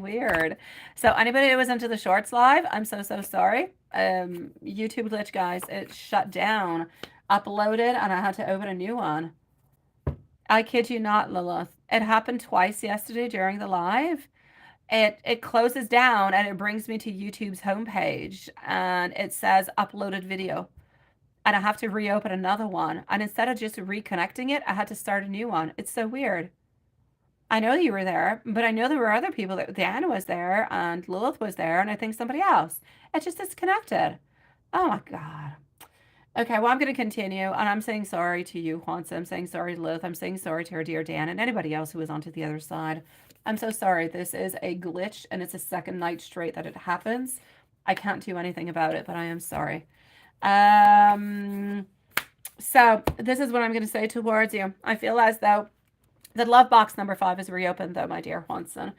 weird. So anybody who was into the shorts live, I'm so sorry. YouTube glitch, guys. It shut down, uploaded, and I had to open a new one. I kid you not, Lilith. It happened twice yesterday during the live. It closes down and it brings me to YouTube's homepage and it says uploaded video. And I have to reopen another one. And instead of just reconnecting it, I had to start a new one. It's so weird. I know you were there, but I know there were other people. That Diana was there and Lilith was there, and I think somebody else. It just disconnected. Oh my God. Okay, well, I'm going to continue, and I'm saying sorry to you, Juanza. I'm saying sorry to Lilith. I'm saying sorry to our dear Dan and anybody else who was onto the other side. I'm so sorry. This is a glitch, and it's a second night straight that it happens. I can't do anything about it, but I am sorry. So this is what I'm going to say towards you. I feel as though the love box number 5 is reopened, though, my dear Juanson.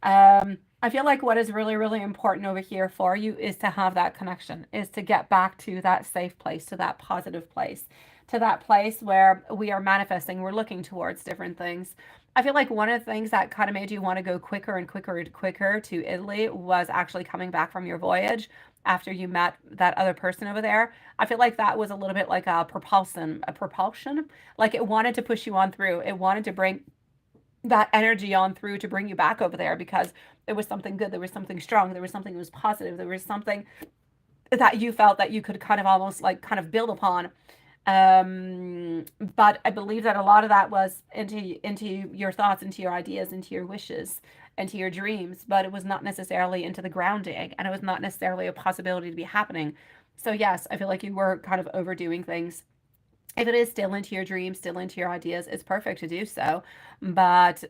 I feel like what is really, really important over here for you is to have that connection, is to get back to that safe place, to that positive place, to that place where we are manifesting, we're looking towards different things. I feel like one of the things that kind of made you want to go quicker and quicker and quicker to Italy was actually coming back from your voyage after you met that other person over there. I feel like that was a little bit like a propulsion, like it wanted to push you on through. It wanted to bring that energy on through to bring you back over there because there was something good, there was something strong, there was something that was positive, there was something that you felt that you could kind of almost like kind of build upon. But I believe that a lot of that was into your thoughts, into your ideas, into your wishes, into your dreams, but it was not necessarily into the grounding, and it was not necessarily a possibility to be happening. So yes, I feel like you were kind of overdoing things. If it is still into your dreams, still into your ideas, it's perfect to do so. But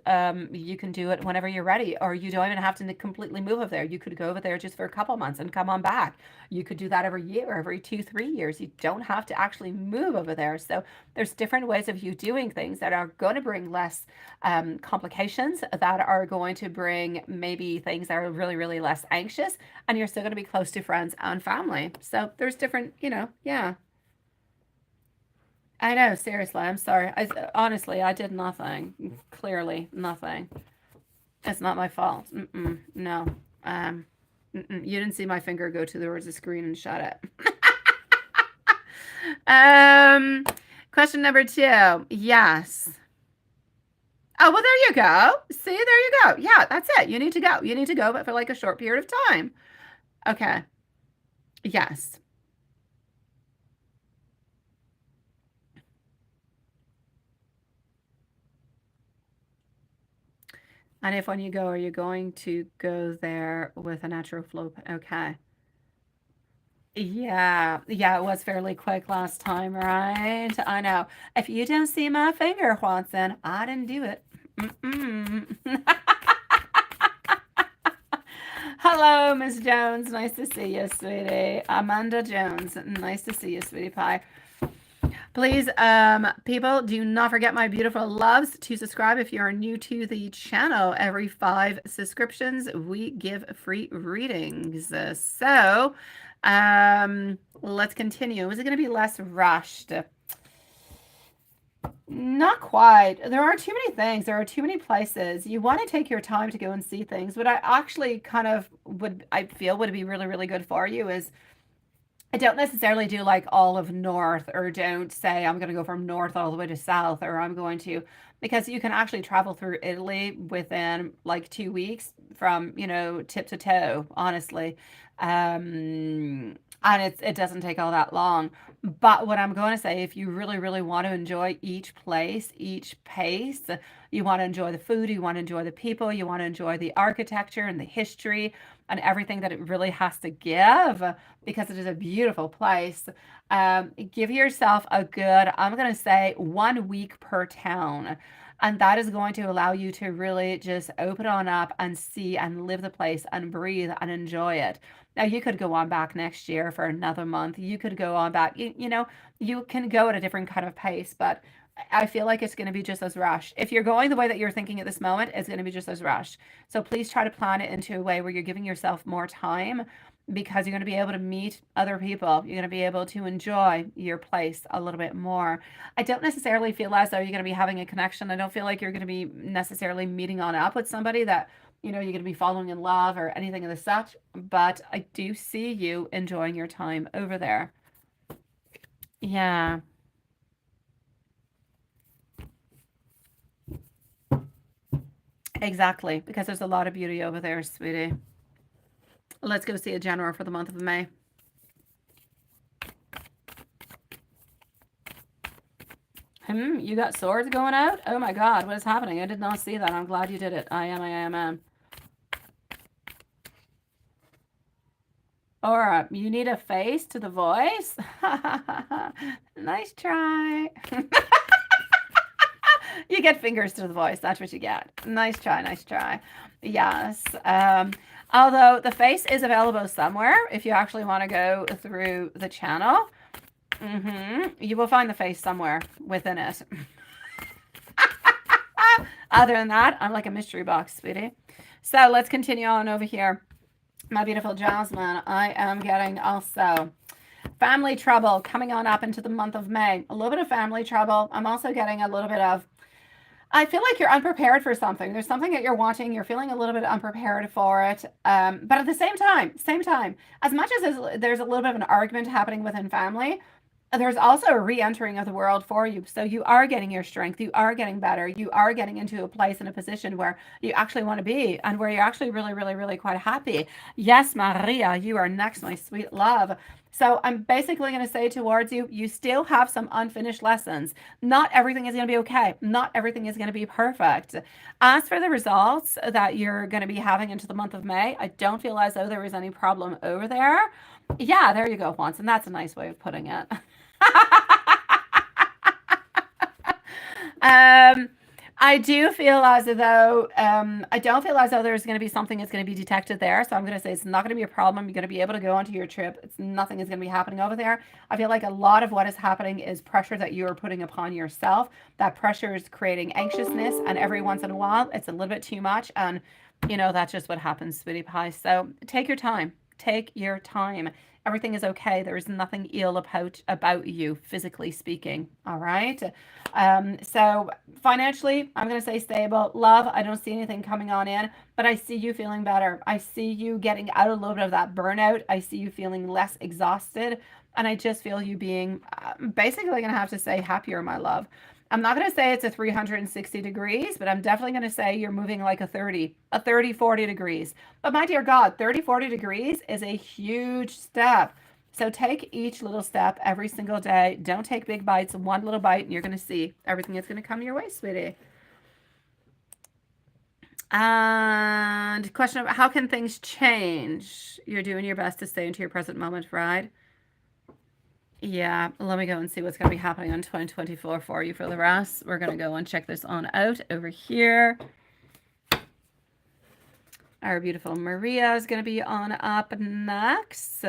you can do it whenever you're ready, or you don't even have to completely move over there. You could go over there just for a couple months and come on back. You could do that every year, every 2-3 years. You don't have to actually move over there. So there's different ways of you doing things that are going to bring less complications, that are going to bring maybe things that are really, really less anxious, and you're still going to be close to friends and family. So there's different, yeah. I know, seriously, I'm sorry. Honestly, I did nothing. Clearly, nothing. It's not my fault. No. You didn't see my finger go towards the screen and shut it. Question number 2. Yes. Oh, well, there you go. See, there you go. Yeah, that's it. You need to go. You need to go, but for like a short period of time. Okay. Yes. And if when you go, are you going to go there with a natural flow? Okay. Yeah, it was fairly quick last time, right? I know. If you don't see my finger, Watson, I didn't do it. Hello, Miss Jones. Nice to see you, sweetie. Amanda Jones. Nice to see you, sweetie pie. Please, people, do not forget, my beautiful loves, to subscribe if you are new to the channel. Every 5 subscriptions, we give free readings. So, let's continue. Is it going to be less rushed? Not quite. There are too many things. There are too many places. You want to take your time to go and see things. What I actually kind of I feel would be really, really good for you is, I don't necessarily do like all of north, or don't say I'm going to go from north all the way to south, or I'm going to, because you can actually travel through Italy within like 2 weeks from, tip to toe, honestly. And it doesn't take all that long. But what I'm going to say, if you really, really want to enjoy each place, each pace, you want to enjoy the food, you want to enjoy the people, you want to enjoy the architecture and the history and everything that it really has to give, because it is a beautiful place. Give yourself a good, I'm going to say, 1 week per town. And that is going to allow you to really just open on up and see and live the place and breathe and enjoy it. Now, you could go on back next year for another month. You could go on back, you can go at a different kind of pace, but I feel like it's going to be just as rushed. If you're going the way that you're thinking at this moment, it's going to be just as rushed. So please try to plan it into a way where you're giving yourself more time, because you're going to be able to meet other people. You're going to be able to enjoy your place a little bit more. I don't necessarily feel as though you're going to be having a connection. I don't feel like you're going to be necessarily meeting on up with somebody that you know, you're going to be falling in love or anything of the such, but I do see you enjoying your time over there. Yeah. Exactly, because there's a lot of beauty over there, sweetie. Let's go see a general for the month of May. You got swords going out? Oh my God, what is happening? I did not see that. I'm glad you did it. I am. Or you need a face to the voice? Nice try. You get fingers to the voice. That's what you get. Nice try. Nice try. Yes. Although the face is available somewhere if you actually want to go through the channel. You will find the face somewhere within it. Other than that, I'm like a mystery box, sweetie. So let's continue on over here. My beautiful Jasmine, I am getting also family trouble coming on up into the month of May. A little bit of family trouble. I'm also getting a little bit of, I feel like you're unprepared for something. There's something that you're wanting. You're feeling a little bit unprepared for it. But at the same time, as much as there's a little bit of an argument happening within family, there's also a re-entering of the world for you. So you are getting your strength. You are getting better. You are getting into a place and a position where you actually want to be and where you're actually really, really, really quite happy. Yes, Maria, you are next, my sweet love. So I'm basically going to say towards you, you still have some unfinished lessons. Not everything is going to be okay. Not everything is going to be perfect. As for the results that you're going to be having into the month of May, I don't feel as though there is any problem over there. Yeah, there you go, Juanson. That's a nice way of putting it. I do feel as though I don't feel as though there's going to be something that's going to be detected there. So I'm going to say it's not going to be a problem. You're going to be able to go onto your trip. Nothing is going to be happening over there. I feel like a lot of what is happening is pressure that you are putting upon yourself. That pressure is creating anxiousness, and every once in a while, it's a little bit too much. And you know that's just what happens, sweetie pie. So take your time. Take your time. Everything is okay. There is nothing ill about you, physically speaking. All right. So financially, I'm going to say stable. Love, I don't see anything coming on in, but I see you feeling better. I see you getting out a little bit of that burnout. I see you feeling less exhausted. And I just feel you being basically going to have to say happier, my love. I'm not going to say it's a 360 degrees, but I'm definitely going to say you're moving like a 30, 40 degrees. But my dear God, 30, 40 degrees is a huge step. So take each little step every single day. Don't take big bites. One little bite and you're going to see everything is going to come your way, sweetie. And question of how can things change? You're doing your best to stay into your present moment, right? Yeah, let me go and see what's going to be happening on 2024 for you for the rest. We're going to go and check this on out over here. Our beautiful Maria is going to be on up next.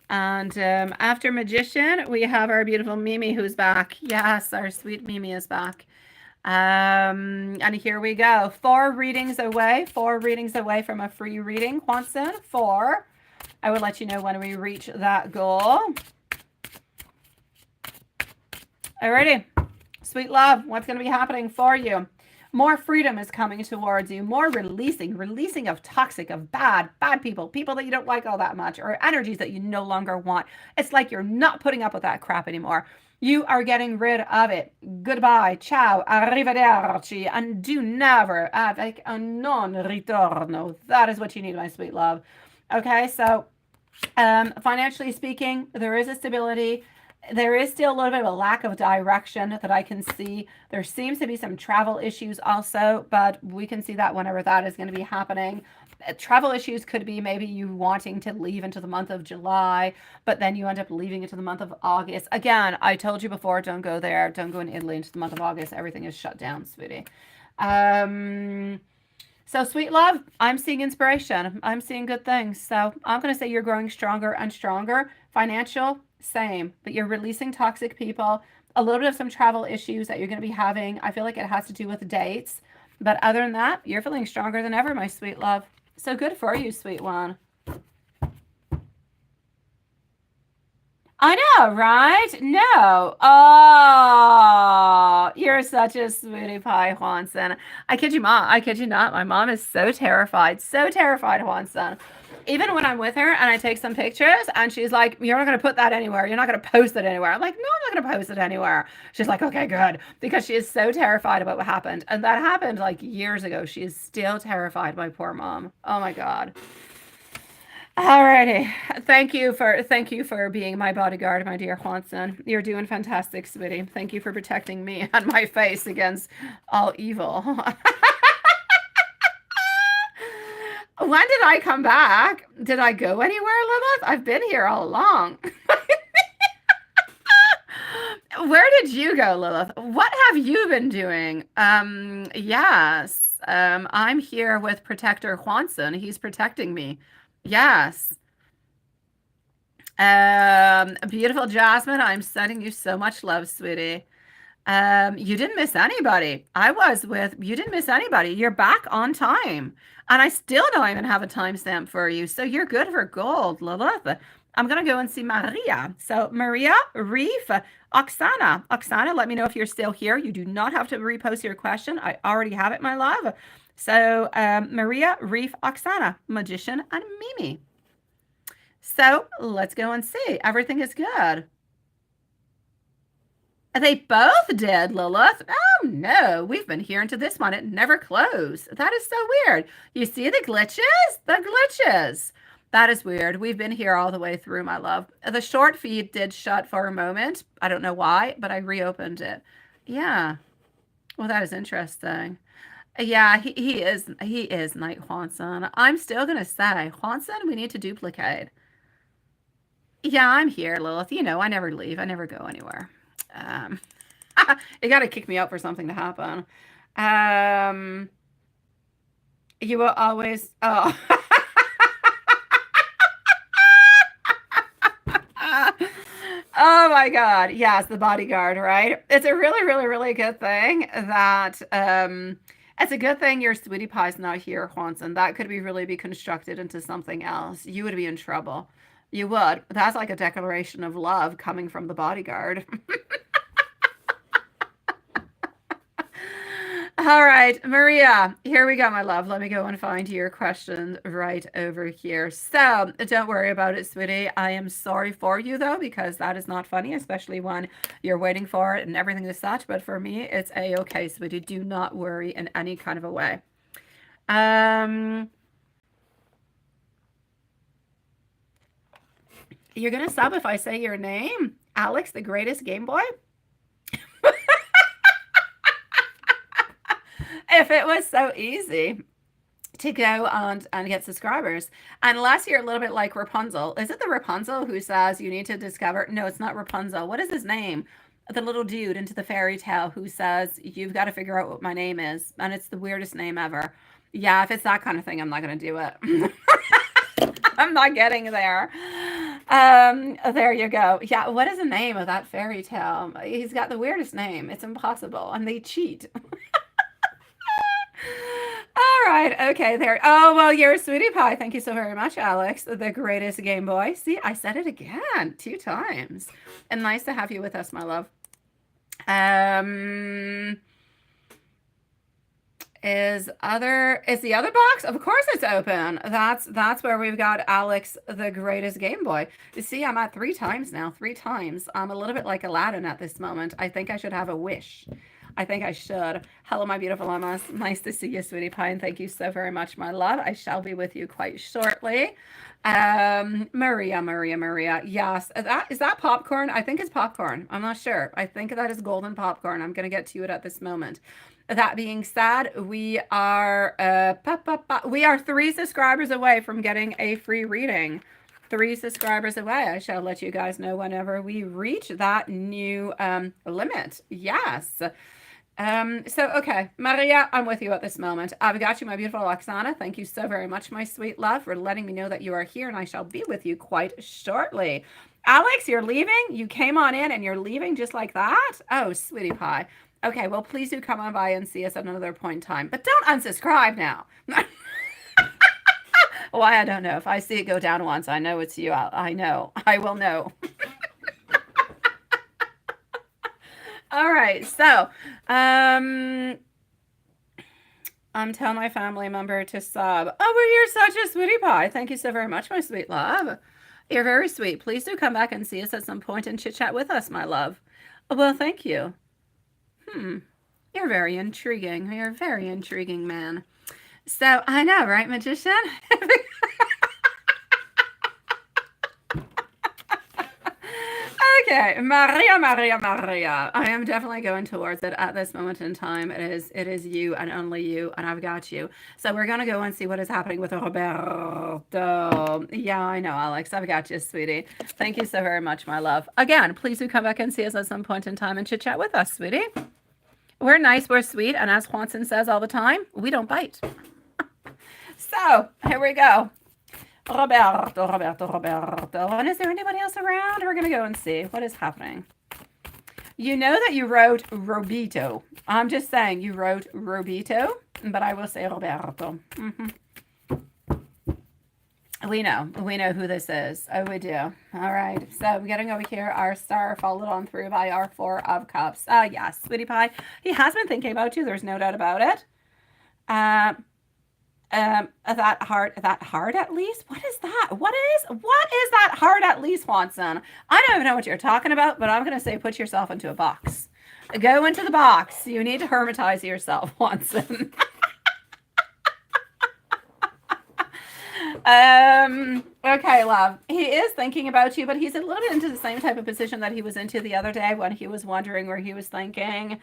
And after Magician, we have our beautiful Mimi who's back. Yes, our sweet Mimi is back. And here we go. 4 readings away from a free reading. Juanson, 4. I will let you know when we reach that goal. Alrighty. Sweet love, what's going to be happening for you? More freedom is coming towards you. More releasing of toxic, of bad people that you don't like all that much, or energies that you no longer want. It's like you're not putting up with that crap anymore. You are getting rid of it. Goodbye, ciao, arrivederci, and do never avec un non ritorno. That is what you need, my sweet love. Okay, so financially speaking, there is a stability. There is still a little bit of a lack of direction that I can see. There seems to be some travel issues also, but we can see that whenever that is going to be happening. Travel issues could be maybe you wanting to leave into the month of July, but then you end up leaving into the month of August. Again, I told you before, don't go there. Don't go in Italy into the month of August. Everything is shut down, sweetie. So sweet love, I'm seeing inspiration. I'm seeing good things. So I'm going to say you're growing stronger and stronger. Financial, same, but you're releasing toxic people, a little bit of some travel issues that you're going to be having. I feel like it has to do with dates, but other than that, you're feeling stronger than ever, my sweet love. So good for you, sweet one. I know, right? No. Oh, you're such a sweetie pie, Juanson. I kid you, mom. I kid you not. My mom is so terrified, Juanson. Even when I'm with her and I take some pictures and she's like, "You're not going to put that anywhere. You're not going to post it anywhere." I'm like, "No, I'm not going to post it anywhere." She's like, "Okay, good." Because she is so terrified about what happened. And that happened like years ago. She is still terrified, my poor mom. Oh my God. Alrighty. Thank you for being my bodyguard, my dear Juanson. You're doing fantastic, sweetie. Thank you for protecting me and my face against all evil. When did I come back? Did I go anywhere, Lilith? I've been here all along. Where did you go, Lilith? What have you been doing? Yes. I'm here with Protector Juanson. He's protecting me. Yes. Beautiful Jasmine, I'm sending you so much love, sweetie. You didn't miss anybody. You didn't miss anybody. You're back on time. And I still don't even have a timestamp for you. So you're good for gold, Lilith. I'm going to go and see Maria. So Maria, Reef, Oksana. Oksana, let me know if you're still here. You do not have to repost your question. I already have it, my love. So Maria, Reef, Oksana, Magician, and Mimi. So let's go and see. Everything is good. They both did, Lilith. Oh no, we've been here into this one. It never closed. That is so weird. You see the glitches? The glitches. That is weird. We've been here all the way through, my love. The short feed did shut for a moment. I don't know why, but I reopened it. Yeah. Well, that is interesting. Yeah, he is Night Juanson. I'm still gonna say, Juanson, we need to duplicate. Yeah, I'm here, Lilith. You know, I never leave. I never go anywhere. Um, you got to kick me out for something to happen. Um, you will always. Oh. Oh my God. Yes, the bodyguard, right? It's a really, really, really good thing that it's a good thing your sweetie pie's not here, Juanson. That could be really be constructed into something else. You would be in trouble. You would. That's like a declaration of love coming from the bodyguard. All right, Maria, here we go, my love. Let me go and find your question right over here. So don't worry about it, sweetie. I am sorry for you, though, because that is not funny, especially when you're waiting for it and everything is such. But for me, it's a-okay, sweetie. Do not worry in any kind of a way. You're going to sub if I say your name? Alex, the greatest Game Boy? If it was so easy to go and get subscribers. Unless you're a little bit like Rapunzel. Is it the Rapunzel who says you need to discover? No, it's not Rapunzel. What is his name? The little dude into the fairy tale who says, you've got to figure out what my name is. And it's the weirdest name ever. Yeah, if it's that kind of thing, I'm not going to do it. I'm not getting there. There you go. Yeah, what is the name of that fairy tale? He's got the weirdest name. It's impossible. And they cheat. All right. Okay. There. Oh, well, you're a sweetie pie. Thank you so very much, Alex. The greatest Game Boy. See, I said it again 2 times. And nice to have you with us, my love. Is the other box? Of course it's open. That's where we've got Alex, the greatest Game Boy. You see, I'm at 3 times now. 3 times. I'm a little bit like Aladdin at this moment. I think I should have a wish. I think I should. Hello, my beautiful Emma. Nice to see you, sweetie pie, and thank you so very much, my love. I shall be with you quite shortly. Maria. Yes, is that popcorn? I think it's popcorn. I'm not sure. I think that is golden popcorn. I'm gonna get to it at this moment. That being said, we are 3 subscribers away from getting a free reading. 3 subscribers away. I shall let you guys know whenever we reach that new limit. Yes. Okay, Maria, I'm with you at this moment. I've got you, my beautiful Oksana. Thank you so very much, my sweet love, for letting me know that you are here, and I shall be with you quite shortly. Alex, you're leaving? You came on in and you're leaving just like that? Oh, sweetie pie. Okay, well, please do come on by and see us at another point in time. But don't unsubscribe now. Why, I don't know. If I see it go down once, I know it's you. I know. I will know. All right. So, I'm telling my family member to sob. Oh, well, you're such a sweetie pie. Thank you so very much, my sweet love. You're very sweet. Please do come back and see us at some point and chit chat with us, my love. Well, thank you. Hmm. You're very intriguing. You're a very intriguing man. So I know, right, magician? Okay, Maria, Maria, Maria. I am definitely going towards it at this moment in time. It is you and only you, and I've got you. So we're gonna go and see what is happening with Roberto. Yeah, I know, Alex. I've got you, sweetie. Thank you so very much, my love. Again, please do come back and see us at some point in time and chit chat with us, sweetie. We're nice, we're sweet, and as Juanson says all the time, we don't bite. So here we go. Roberto, Roberto, Roberto. And is there anybody else around? We're going to go and see what is happening. You know that you wrote Robito. I'm just saying you wrote Robito, but I will say Roberto. We know who this is. Oh, we do. All right. So I'm getting over here our star followed on through by our 4 of cups. Yes, sweetie pie. He has been thinking about you. There's no doubt about it. That hard at least? What is that? What is that hard at least, Watson? I don't even know what you're talking about, but I'm going to say put yourself into a box. Go into the box. You need to hermetize yourself, Watson. Okay, love. He is thinking about you, but he's a little bit into the same type of position that he was into the other day when he was wondering where he was thinking.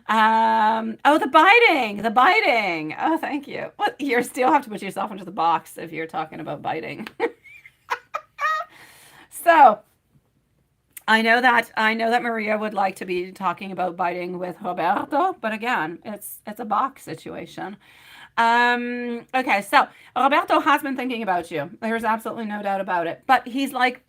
Oh, the biting. Oh, thank you. Well, you still have to put yourself into the box if you're talking about biting. So, I know that Maria would like to be talking about biting with Roberto, but again, it's a box situation. Okay, so Roberto has been thinking about you. There's absolutely no doubt about it. But he's like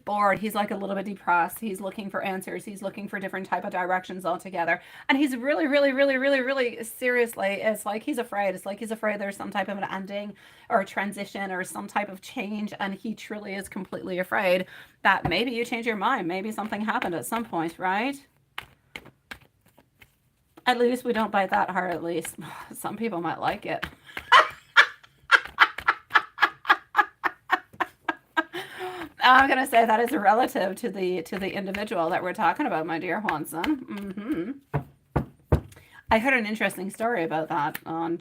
bored. He's like a little bit depressed. He's looking for answers. He's looking for different type of directions altogether. And he's really seriously, it's like he's afraid. It's like he's afraid there's some type of an ending or a transition or some type of change. And he truly is completely afraid that maybe you change your mind. Maybe something happened at some point, right? At least we don't bite that hard, at least. Some people might like it. I'm going to say that is relative to the individual that we're talking about, my dear Juanson. I heard an interesting story about that on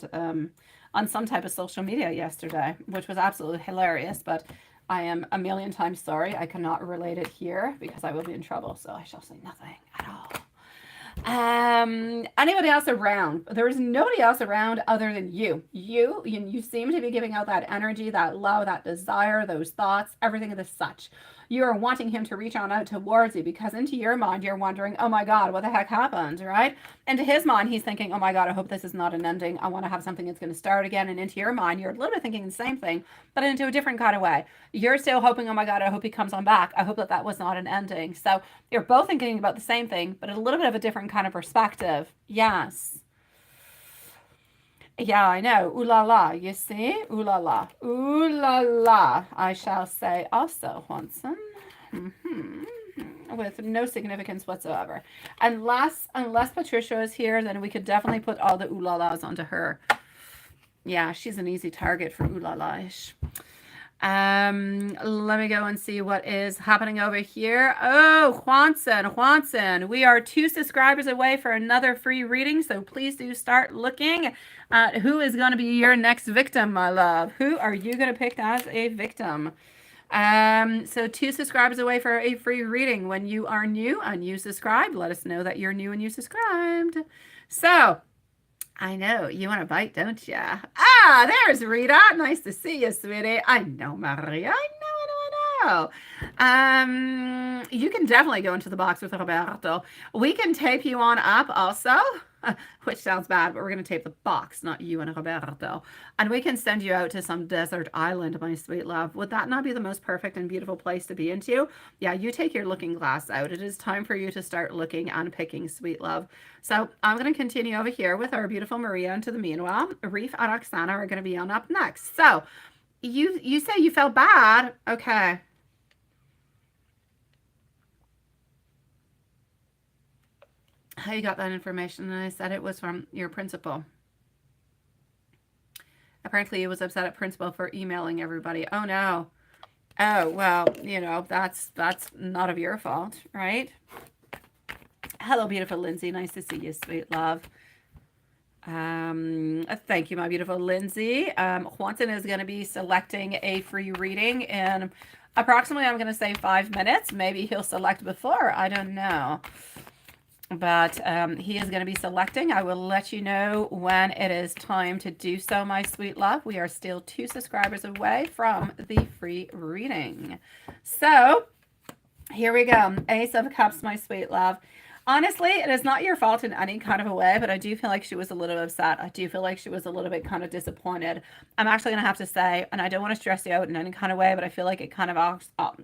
some type of social media yesterday, which was absolutely hilarious, but I am a million times sorry. I cannot relate it here because I will be in trouble, so I shall say nothing at all. Anybody else around? There is nobody else around other than you. You seem to be giving out that energy, that love, that desire, those thoughts, everything of the such. You are wanting him to reach on out towards you because into your mind, you're wondering, oh my God, what the heck happened, right? And to his mind, he's thinking, oh my God, I hope this is not an ending. I want to have something that's going to start again. And into your mind, you're a little bit thinking the same thing, but into a different kind of way. You're still hoping, oh my God, I hope he comes on back. I hope that was not an ending. So you're both thinking about the same thing, but a little bit of a different kind of perspective. Yes. Yeah, I know. Ooh la la, you see? Ooh la la. Ooh la la, I shall say also, Juanson. With no significance whatsoever. Unless Patricia is here, then we could definitely put all the ooh la las onto her. Yeah, she's an easy target for ooh la la-ish. Let me go and see what is happening over here. Oh, Juanson, we are 2 subscribers away for another free reading, so please do start looking at who is going to be your next victim, my love. Who are you going to pick as a victim? So 2 subscribers away for a free reading. When you are new and you subscribe, let us know that you're new and you subscribed. So I know. You want to bite, don't you? There's Rita. Nice to see you, sweetie. I know, Maria. I know. You can definitely go into the box with Roberto. We can tape you on up also, which sounds bad, but we're going to tape the box, not you and Roberto. And we can send you out to some desert island, my sweet love. Would that not be the most perfect and beautiful place to be into? Yeah, you take your looking glass out. It is time for you to start looking and picking, sweet love. So I'm going to continue over here with our beautiful Maria. Into the meanwhile, Reef and Oksana are going to be on up next. So you say you felt bad. Okay. how you got that information. And I said it was from your principal. Apparently he was upset at principal for emailing everybody. Oh no. Oh, well, you know, that's not of your fault, right? Hello, beautiful Lindsay. Nice to see you, sweet love. Thank you, my beautiful Lindsay. Juanton is going to be selecting a free reading in approximately, I'm going to say 5 minutes. Maybe he'll select before. I don't know. But he is going to be selecting. I will let you know when it is time to do so, my sweet love. We are still 2 subscribers away from the free reading. So here we go. Ace of Cups, my sweet love. Honestly, it is not your fault in any kind of a way, but I do feel like she was a little upset. I do feel like she was a little bit kind of disappointed. I'm actually going to have to say, and I don't want to stress you out in any kind of way, but I feel like it kind of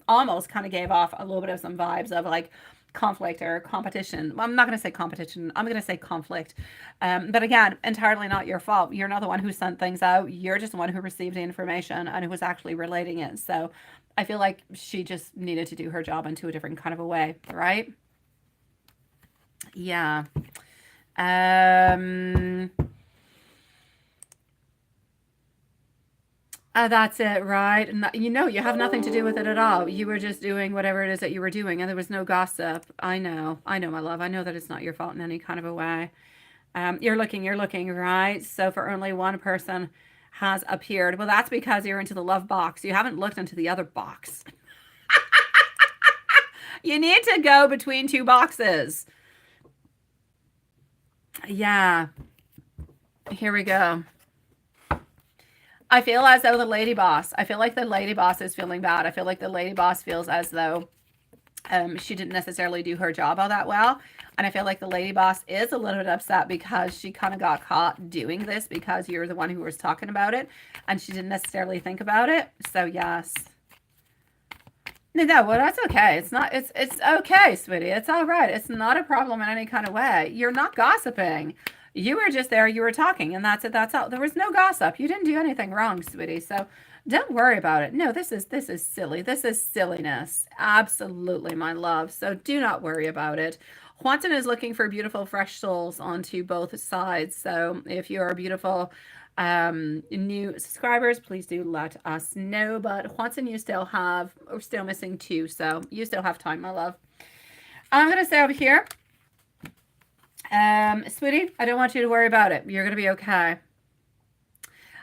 almost kind of gave off a little bit of some vibes of like conflict or competition. Well, I'm not going to say competition. I'm going to say conflict. But again, entirely not your fault. You're not the one who sent things out. You're just the one who received the information and who was actually relating it. So I feel like she just needed to do her job into a different kind of a way, right? Yeah. That's it, right? You know, you have nothing to do with it at all. You were just doing whatever it is that you were doing, and there was no gossip. I know, my love. I know that it's not your fault in any kind of a way. You're looking, right? So for only one person has appeared. Well, that's because you're into the love box. You haven't looked into the other box. You need to go between 2 boxes. Yeah. Here we go. I feel as though the lady boss, I feel like the lady boss is feeling bad. I feel like the lady boss feels as though she didn't necessarily do her job all that well. And I feel like the lady boss is a little bit upset because she kind of got caught doing this because you're the one who was talking about it and she didn't necessarily think about it. So yes. No, well, that's okay. It's okay, sweetie. It's all right. It's not a problem in any kind of way. You're not gossiping. You were just there, you were talking, and that's it. That's all. There was no gossip. You didn't do anything wrong, sweetie. So don't worry about it. No, this is silly. This is silliness. Absolutely, my love. So do not worry about it. Juanton is looking for beautiful, fresh souls onto both sides. So if you are beautiful, new subscribers, please do let us know. But Juanton, we're still missing 2, so you still have time, my love. I'm gonna stay over here. Sweetie, I don't want you to worry about it. You're gonna be okay.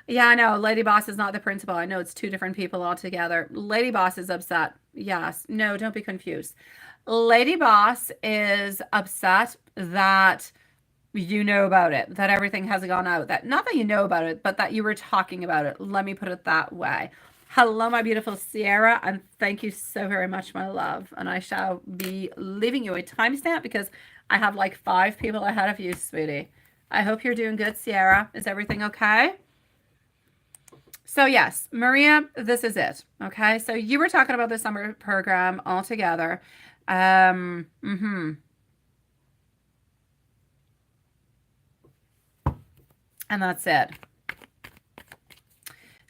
Yeah, I know. Lady Boss is not the principal. I know it's 2 different people altogether. Lady Boss is upset. Yes. No, don't be confused. Lady Boss is upset that you know about it, that everything has gone out. That not that you know about it, but that you were talking about it. Let me put it that way. Hello, my beautiful Sierra, and thank you so very much, my love. And I shall be leaving you a timestamp because I have like 5 people ahead of you, sweetie. I hope you're doing good, Sierra. Is everything okay? So yes, Maria, this is it. Okay, so you were talking about the summer program altogether. And that's it.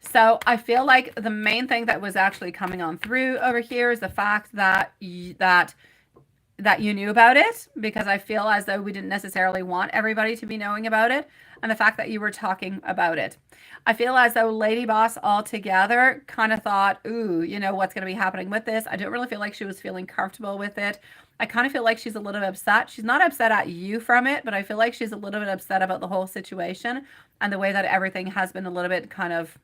So I feel like the main thing that was actually coming on through over here is the fact that that you knew about it, because I feel as though we didn't necessarily want everybody to be knowing about it, and the fact that you were talking about it. I feel as though Lady Boss altogether kind of thought, ooh, you know, what's going to be happening with this? I don't really feel like she was feeling comfortable with it. I kind of feel like she's a little bit upset. She's not upset at you from it, but I feel like she's a little bit upset about the whole situation and the way that everything has been a little bit kind of,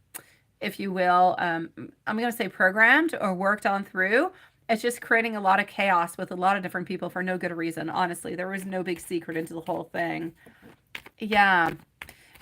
if you will, I'm going to say programmed or worked on through. It's just creating a lot of chaos with a lot of different people for no good reason. Honestly, there was no big secret into the whole thing. Yeah.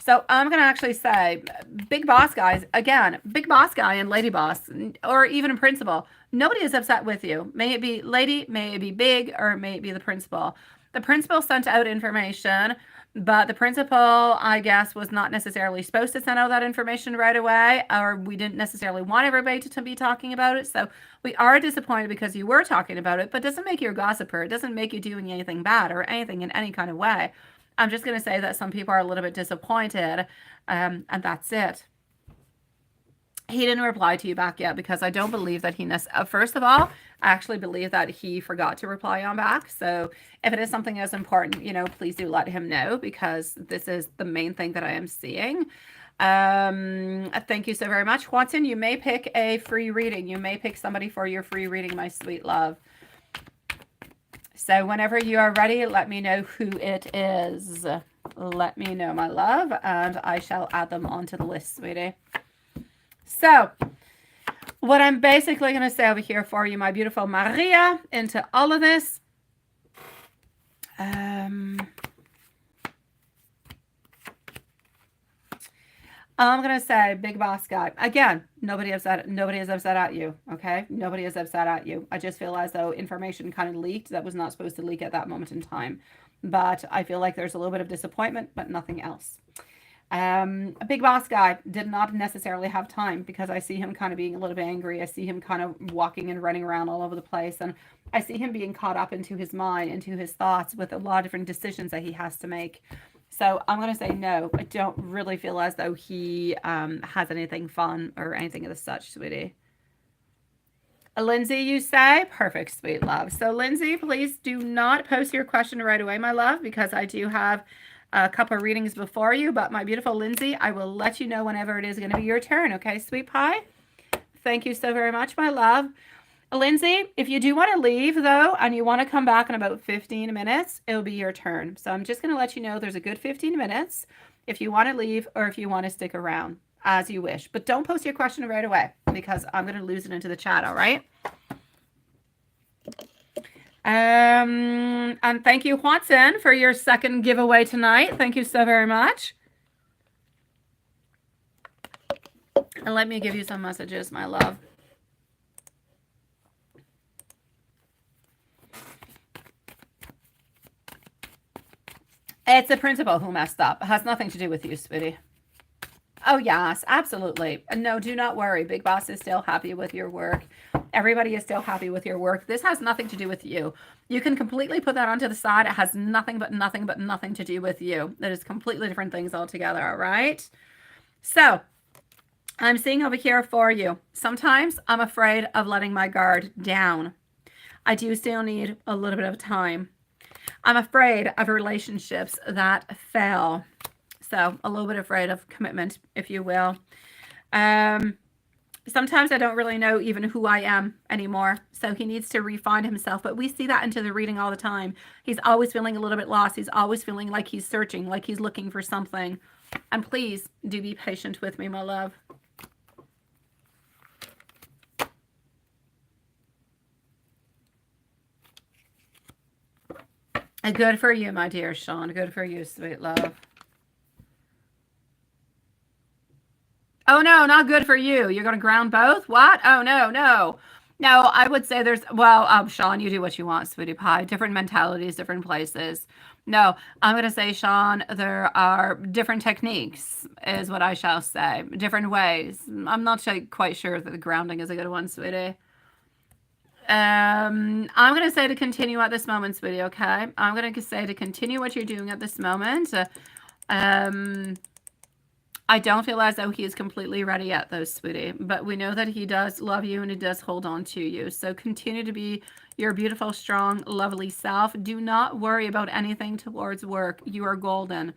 So I'm going to actually say big boss guys, again, big boss guy and lady boss, or even a principal. Nobody is upset with you. May it be lady, may it be big, or may it be the principal. The principal sent out information, but the principal, I guess, was not necessarily supposed to send out that information right away, or we didn't necessarily want everybody to be talking about it. So we are disappointed because you were talking about it, but it doesn't make you a gossiper. It doesn't make you doing anything bad or anything in any kind of way. I'm just going to say that some people are a little bit disappointed, and that's it. He didn't reply to you back yet because I don't believe that he first of all, I actually believe that he forgot to reply on back. So if it is something as important, you know, please do let him know, because this is the main thing that I am seeing. Thank you so very much. Watson, you may pick a free reading. You may pick somebody for your free reading, my sweet love. So whenever you are ready, let me know who it is. Let me know, my love, and I shall add them onto the list, sweetie. So what I'm basically going to say over here for you, my beautiful Maria, into all of this. I'm going to say big boss guy. Again, nobody is upset at you, okay? Nobody is upset at you. I just feel as though information kind of leaked that was not supposed to leak at that moment in time. But I feel like there's a little bit of disappointment, but nothing else. A big boss guy did not necessarily have time, because I see him kind of being a little bit angry. I see him kind of walking and running around all over the place. And I see him being caught up into his mind, into his thoughts, with a lot of different decisions that he has to make. So I'm going to say no. I don't really feel as though he has anything fun or anything of the such, sweetie. Lindsay, you say? Perfect, sweet love. So Lindsay, please do not post your question right away, my love, because I do have a couple of readings before you. But my beautiful Lindsay, I will let you know whenever it is going to be your turn. Okay, sweet pie? Thank you so very much, my love. Lindsay, if you do want to leave, though, and you want to come back in about 15 minutes, it'll be your turn. So I'm just going to let you know there's a good 15 minutes if you want to leave or if you want to stick around, as you wish. But don't post your question right away, because I'm going to lose it into the chat, all right? And thank you, Watson, for your second giveaway tonight. Thank you so very much. And let me give you some messages, my love. It's the principal who messed up. It has nothing to do with you, sweetie. Oh, yes, absolutely. No, do not worry. Big Boss is still happy with your work. Everybody is still happy with your work. This has nothing to do with you. You can completely put that onto the side. It has nothing to do with you. That is completely different things altogether, all right? So I'm seeing over here for you. Sometimes I'm afraid of letting my guard down. I do still need a little bit of time. I'm afraid of relationships that fail. So a little bit afraid of commitment, if you will. Sometimes I don't really know even who I am anymore. So he needs to refine himself. But we see that into the reading all the time. He's always feeling a little bit lost. He's always feeling like he's searching, like he's looking for something. And please do be patient with me, my love. Good for you, my dear Sean. Good for you, sweet love. Oh, no, not good for you. You're going to ground both? What? Oh, no, no. No, I would say there's, well, Sean, you do what you want, sweetie pie. Different mentalities, different places. No, I'm going to say, Sean, there are different techniques, is what I shall say. Different ways. I'm not quite sure that the grounding is a good one, sweetie. I'm going to say to continue at this moment, sweetie, okay? I'm going to say to continue what you're doing at this moment. I don't feel as though he is completely ready yet, though, sweetie. But we know that he does love you and he does hold on to you. So continue to be your beautiful, strong, lovely self. Do not worry about anything towards work. You are golden.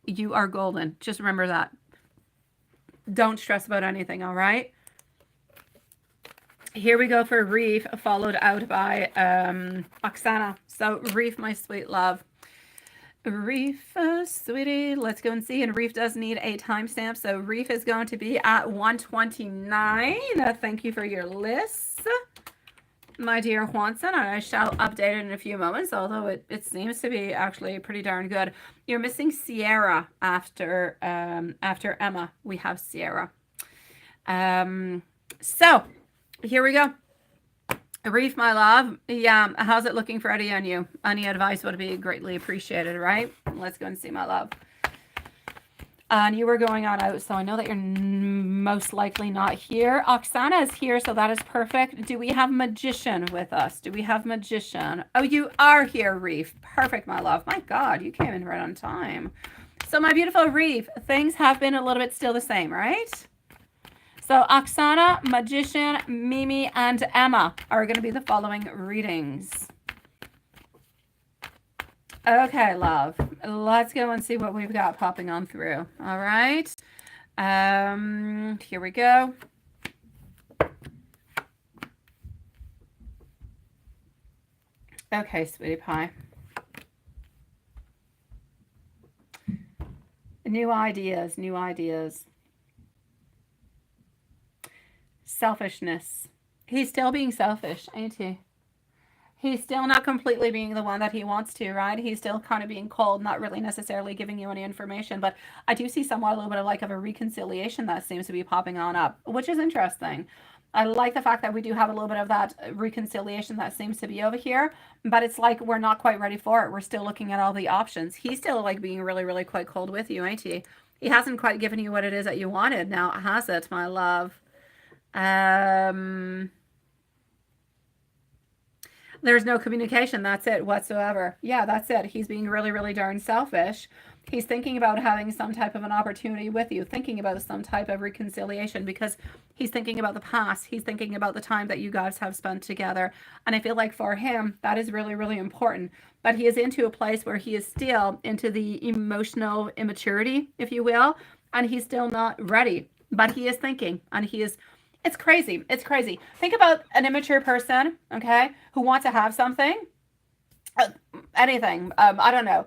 You are golden. Just remember that. Don't stress about anything, all right? Here we go for Reef, followed out by Oksana. So Reef, my sweet love. Reef, sweetie, let's go and see. And Reef does need a timestamp. So Reef is going to be at 129. Thank you for your list, my dear Juanson. I shall update it in a few moments, although it seems to be actually pretty darn good. You're missing Sierra after Emma. We have Sierra. So here we go. Reef, my love. Yeah, how's it looking for Eddie and you? Any advice would be greatly appreciated, right? Let's go and see, my love. And you were going on out, so I know that you're most likely not here. Oksana is here, so that is perfect. Do we have Magician with us? Do we have Magician? Oh, you are here, Reef. Perfect, my love. My God, you came in right on time. So my beautiful Reef, things have been a little bit still the same, right? So Oksana, Magician, Mimi, and Emma are going to be the following readings. Okay, love. Let's go and see what we've got popping on through. All right. Here we go. Okay, sweetie pie. New ideas, new ideas. Selfishness. He's still being selfish, ain't he? He's still not completely being the one that he wants to, right? He's still kind of being cold, not really necessarily giving you any information. But I do see somewhat a little bit of like of a reconciliation that seems to be popping on up, which is interesting. I like the fact that we do have a little bit of that reconciliation that seems to be over here, but it's like we're not quite ready for it. We're still looking at all the options. He's still like being really, really quite cold with you, ain't he? He hasn't quite given you what it is that you wanted now, has it, my love? There's no communication. That's it whatsoever. Yeah, that's it. He's being really, really darn selfish. He's thinking about having some type of an opportunity with you, thinking about some type of reconciliation because he's thinking about the past. He's thinking about the time that you guys have spent together. And I feel like for him, that is really, really important. But he is into a place where he is still into the emotional immaturity, if you will, and he's still not ready. But he is thinking, and he is it's crazy. It's crazy. Think about an immature person, okay, who wants to have something, anything, I don't know,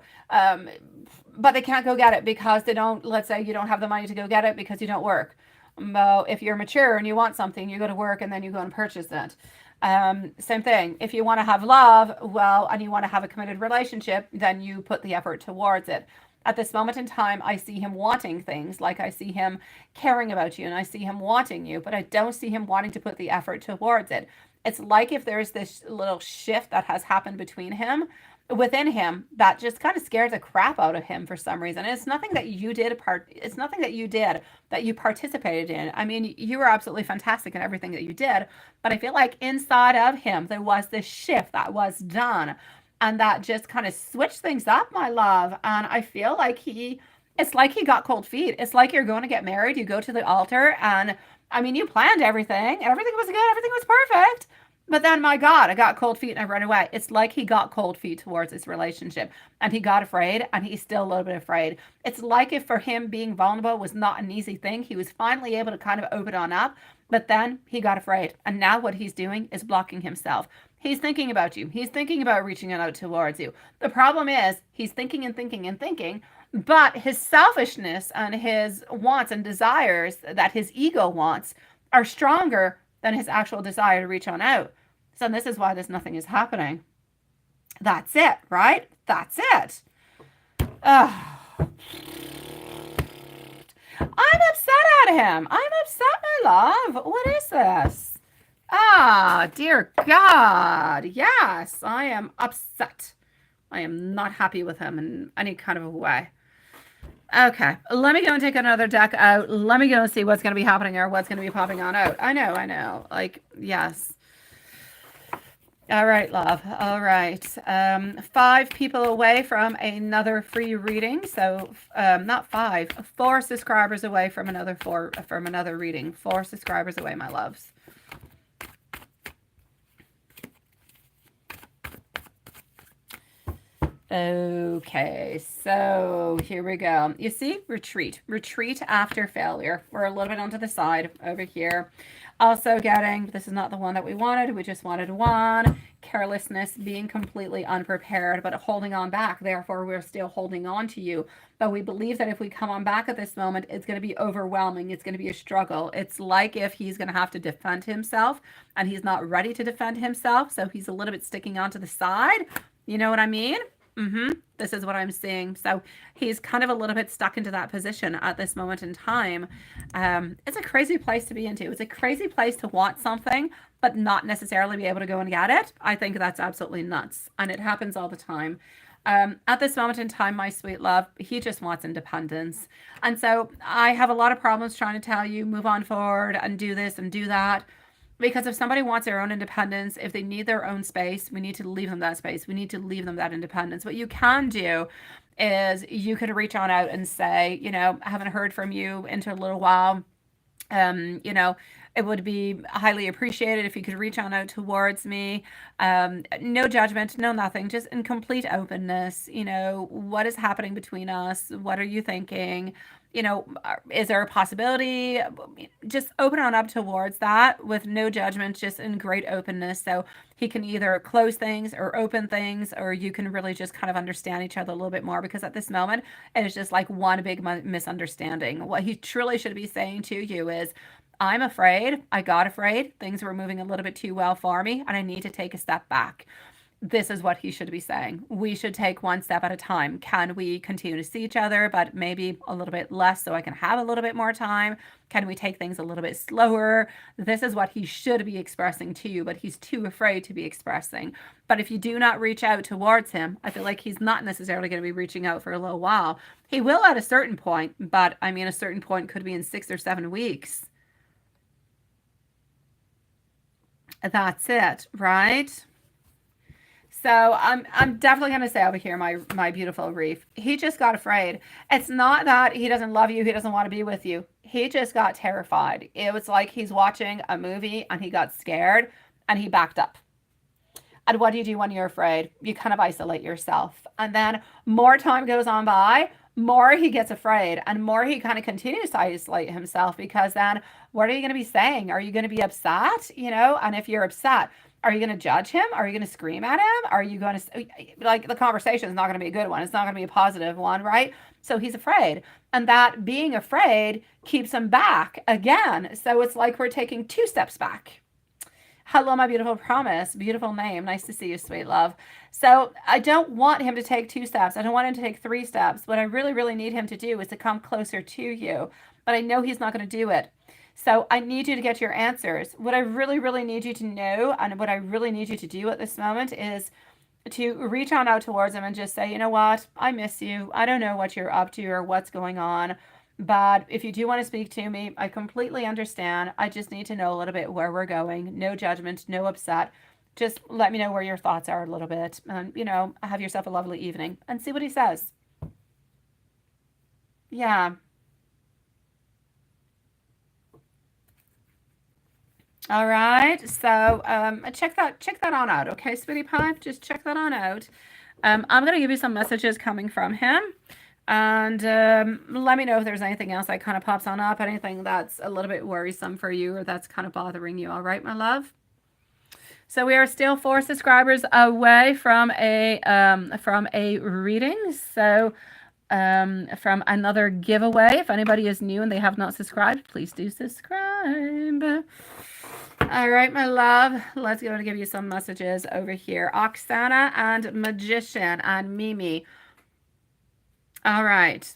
but they can't go get it because they don't, let's say you don't have the money to go get it because you don't work. If you're mature and you want something, you go to work and then you go and purchase it. Same thing. If you want to have love, well, and you want to have a committed relationship, then you put the effort towards it. At this moment in time, I see him wanting things, like I see him caring about you and I see him wanting you, but I don't see him wanting to put the effort towards it. It's like if there's this little shift that has happened within him that just kind of scares the crap out of him for some reason. And it's nothing that you did that you participated in. I mean, you were absolutely fantastic in everything that you did, but I feel like inside of him there was this shift that was done. And that just kind of switched things up, my love. And I feel like it's like he got cold feet. It's like you're going to get married. You go to the altar and I mean, you planned everything. Everything was good. Everything was perfect. But then, my God, I got cold feet and I ran away. It's like he got cold feet towards this relationship and he got afraid and he's still a little bit afraid. It's like if for him being vulnerable was not an easy thing, he was finally able to kind of open on up, but then he got afraid. And now what he's doing is blocking himself. He's thinking about you. He's thinking about reaching out towards you. The problem is he's thinking and thinking and thinking, but his selfishness and his wants and desires that his ego wants are stronger than his actual desire to reach on out. So this is why nothing is happening. That's it, right? That's it. I'm upset at him. I'm upset, my love. What is this? Ah, dear God. Yes, I am upset. I am not happy with him in any kind of a way. Okay, let me go and take another deck out. Let me go and see what's going to be happening or what's going to be popping on out. I know. Like, yes. All right, love. All right. 5 people away from another free reading. So, not 5, 4 subscribers away from another reading. 4 subscribers away, my loves. Okay, so here we go. You see, retreat after failure. We're a little bit onto the side over here. Also getting, this is not the one that we wanted. We just wanted one. Carelessness, being completely unprepared, but holding on back. Therefore, we're still holding on to you. But we believe that if we come on back at this moment, it's going to be overwhelming. It's going to be a struggle. It's like if he's going to have to defend himself and he's not ready to defend himself. So he's a little bit sticking onto the side. You know what I mean? This is what I'm seeing. So he's kind of a little bit stuck into that position at this moment in time. It's a crazy place to be into. It's a crazy place to want something, but not necessarily be able to go and get it. I think that's absolutely nuts. And it happens all the time. At this moment in time, my sweet love, he just wants independence. And so I have a lot of problems trying to tell you, move on forward and do this and do that. Because if somebody wants their own independence, if they need their own space, we need to leave them that space. We need to leave them that independence. What you can do is you could reach on out and say, you know, I haven't heard from you in a little while. You know, it would be highly appreciated if you could reach on out towards me. No judgment, no nothing, just in complete openness. You know, what is happening between us? What are you thinking? You know, is there a possibility? Just open on up towards that with no judgment, just in great openness. So he can either close things or open things, or you can really just kind of understand each other a little bit more, because at this moment, it is just like one big misunderstanding. What he truly should be saying to you is, I'm afraid, I got afraid, things were moving a little bit too well for me, and I need to take a step back. This is what he should be saying. We should take one step at a time. Can we continue to see each other, but maybe a little bit less so I can have a little bit more time? Can we take things a little bit slower? This is what he should be expressing to you, but he's too afraid to be expressing. But if you do not reach out towards him, I feel like he's not necessarily going to be reaching out for a little while. He will at a certain point, but I mean, a certain point could be in 6 or 7 weeks. That's it, right? So I'm definitely going to say over here, my beautiful reef, he just got afraid. It's not that he doesn't love you, he doesn't want to be with you. He just got terrified. It was like he's watching a movie and he got scared and he backed up. And what do you do when you're afraid? You kind of isolate yourself. And then more time goes on by, more he gets afraid, and more he kind of continues to isolate himself, because then what are you going to be saying? Are you going to be upset? You know, and if you're upset, are you going to judge him? Are you going to scream at him? Are you going to, like, the conversation is not going to be a good one. It's not going to be a positive one, right? So he's afraid. And that being afraid keeps him back again. So it's like we're taking 2 steps back. Hello, my beautiful promise. Beautiful name. Nice to see you, sweet love. So I don't want him to take 2 steps. I don't want him to take 3 steps. What I really, really need him to do is to come closer to you. But I know he's not going to do it. So I need you to get your answers. What I really, really need you to know, and what I really need you to do at this moment, is to reach on out towards him and just say, you know what? I miss you. I don't know what you're up to or what's going on. But if you do want to speak to me, I completely understand. I just need to know a little bit where we're going. No judgment, no upset. Just let me know where your thoughts are a little bit. And, you know, have yourself a lovely evening and see what he says. Yeah. All right. So check that on out. Okay, sweetie pie? Just check that on out. I'm going to give you some messages coming from him. And let me know if there's anything else that kind of pops on up, anything that's a little bit worrisome for you or that's kind of bothering you. All right, my love? So we are still 4 subscribers away from a reading. So from another giveaway. If anybody is new and they have not subscribed, please do subscribe. All right, my love, let's go and give you some messages over here. Oksana and Magician and Mimi. All right.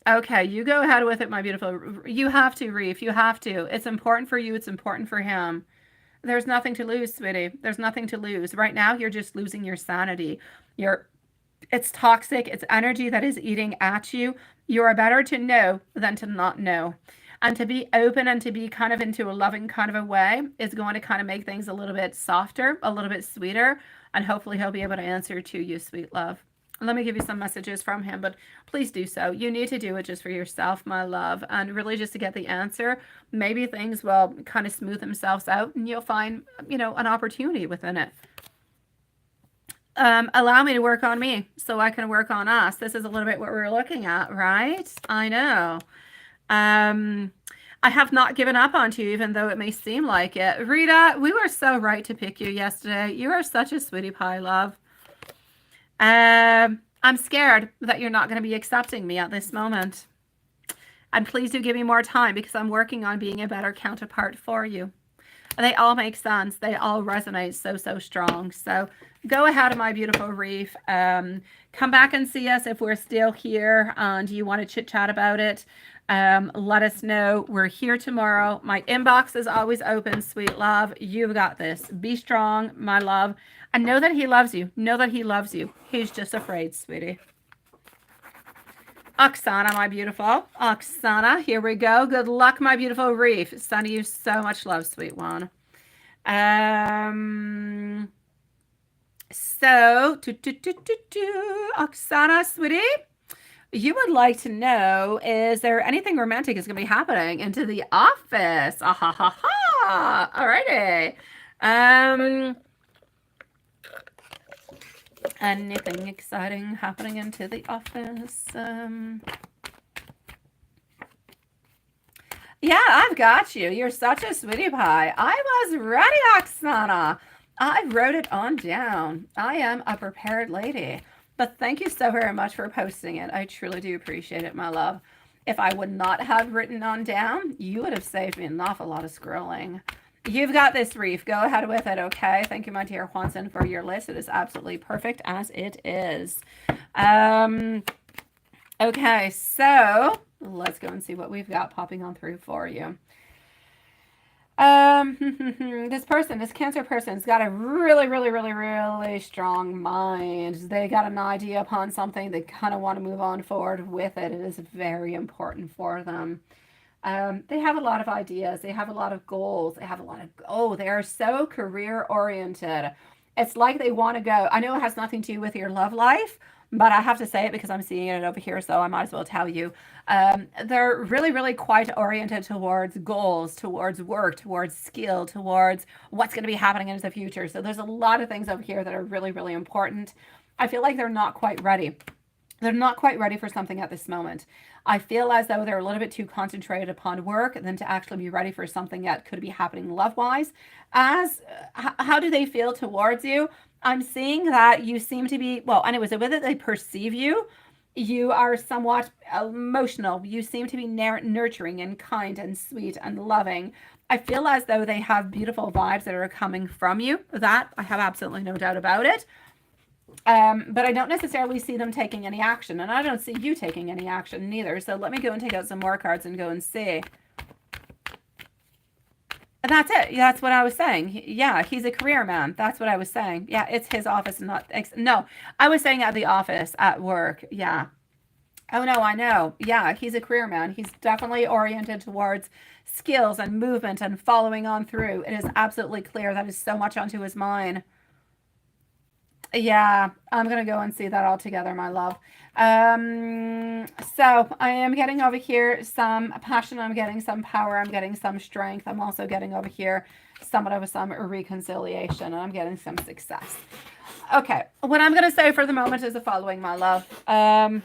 Okay, you go ahead with it, my beautiful. You have to, Reef. You have to. It's important for you. It's important for him. There's nothing to lose, sweetie. There's nothing to lose. Right now, you're just losing your sanity. It's toxic. It's energy that is eating at you. You are better to know than to not know. And to be open and to be kind of into a loving kind of a way is going to kind of make things a little bit softer, a little bit sweeter. And hopefully he'll be able to answer to you, sweet love. Let me give you some messages from him, but please do so. You need to do it just for yourself, my love, and really just to get the answer. Maybe things will kind of smooth themselves out and you'll find, you know, an opportunity within it. Allow me to work on me so I can work on us. This is a little bit what we're looking at, right? I know. I have not given up on you, even though it may seem like it. Rita, we were so right to pick you yesterday. You are such a sweetie pie, love. I'm scared that you're not going to be accepting me at this moment. And please do give me more time, because I'm working on being a better counterpart for you. They all make sense. They all resonate so strong. So go ahead, my beautiful Reef. Come back and see us if we're still here and you want to chit chat about it. Let us know. We're here tomorrow. My inbox is always open, sweet love. You've got this. Be strong, my love. And know that he loves you. Know that he loves you. He's just afraid, sweetie. Oksana, my beautiful. Oksana, here we go. Good luck, my beautiful Reef. Sending you so much love, sweet one. So, Oksana, sweetie. You would like to know, is there anything romantic is going to be happening into the office? Ah, ha, ha, ha. Alrighty. Anything exciting happening into the office? Yeah, I've got you. You're such a sweetie pie. I was ready, Oksana. I wrote it on down. I am a prepared lady. But thank you so very much for posting it. I truly do appreciate it, my love. If I would not have written on down, you would have saved me an awful lot of scrolling. You've got this, Reef. Go ahead with it, okay? Thank you, my dear Juanson, for your list. It is absolutely perfect as it is. Okay, so let's go and see what we've got popping on through for you. This Cancer person's got a really strong mind. They got an idea upon something. They kind of want to move on forward with it. It is very important for them. They have a lot of ideas. They have a lot of goals. They have a lot of, they are so career oriented. It's like they want to go. I know it has nothing to do with your love life, but I have to say it because I'm seeing it over here, so I might as well tell you. They're really quite oriented towards goals, towards work, towards skill, towards what's going to be happening into the future. So there's a lot of things over here that are really important. I feel like they're not quite ready. They're not quite ready for something at this moment. I feel as though they're a little bit too concentrated upon work than to actually be ready for something that could be happening love-wise. How do they feel towards you? I'm seeing that you seem to be, well, anyways, the way that they perceive you, you are somewhat emotional. You seem to be nurturing and kind and sweet and loving. I feel as though they have beautiful vibes that are coming from you. That I have absolutely no doubt about it. But I don't necessarily see them taking any action, and I don't see you taking any action neither. So let me go and take out some more cards and go and see. And that's it. That's what I was saying. Yeah, he's a career man. That's what I was saying. Yeah, it's his office, not no. I was saying at the office, at work. Yeah. Oh no, I know. Yeah, he's a career man. He's definitely oriented towards skills and movement and following on through. It is absolutely clear that is so much onto his mind. Yeah, I'm going to go and see that all together, my love. So I am getting over here some passion. I'm getting some power. I'm getting some strength. I'm also getting over here somewhat of some reconciliation, and I'm getting some success. Okay, what I'm going to say for the moment is the following, my love. I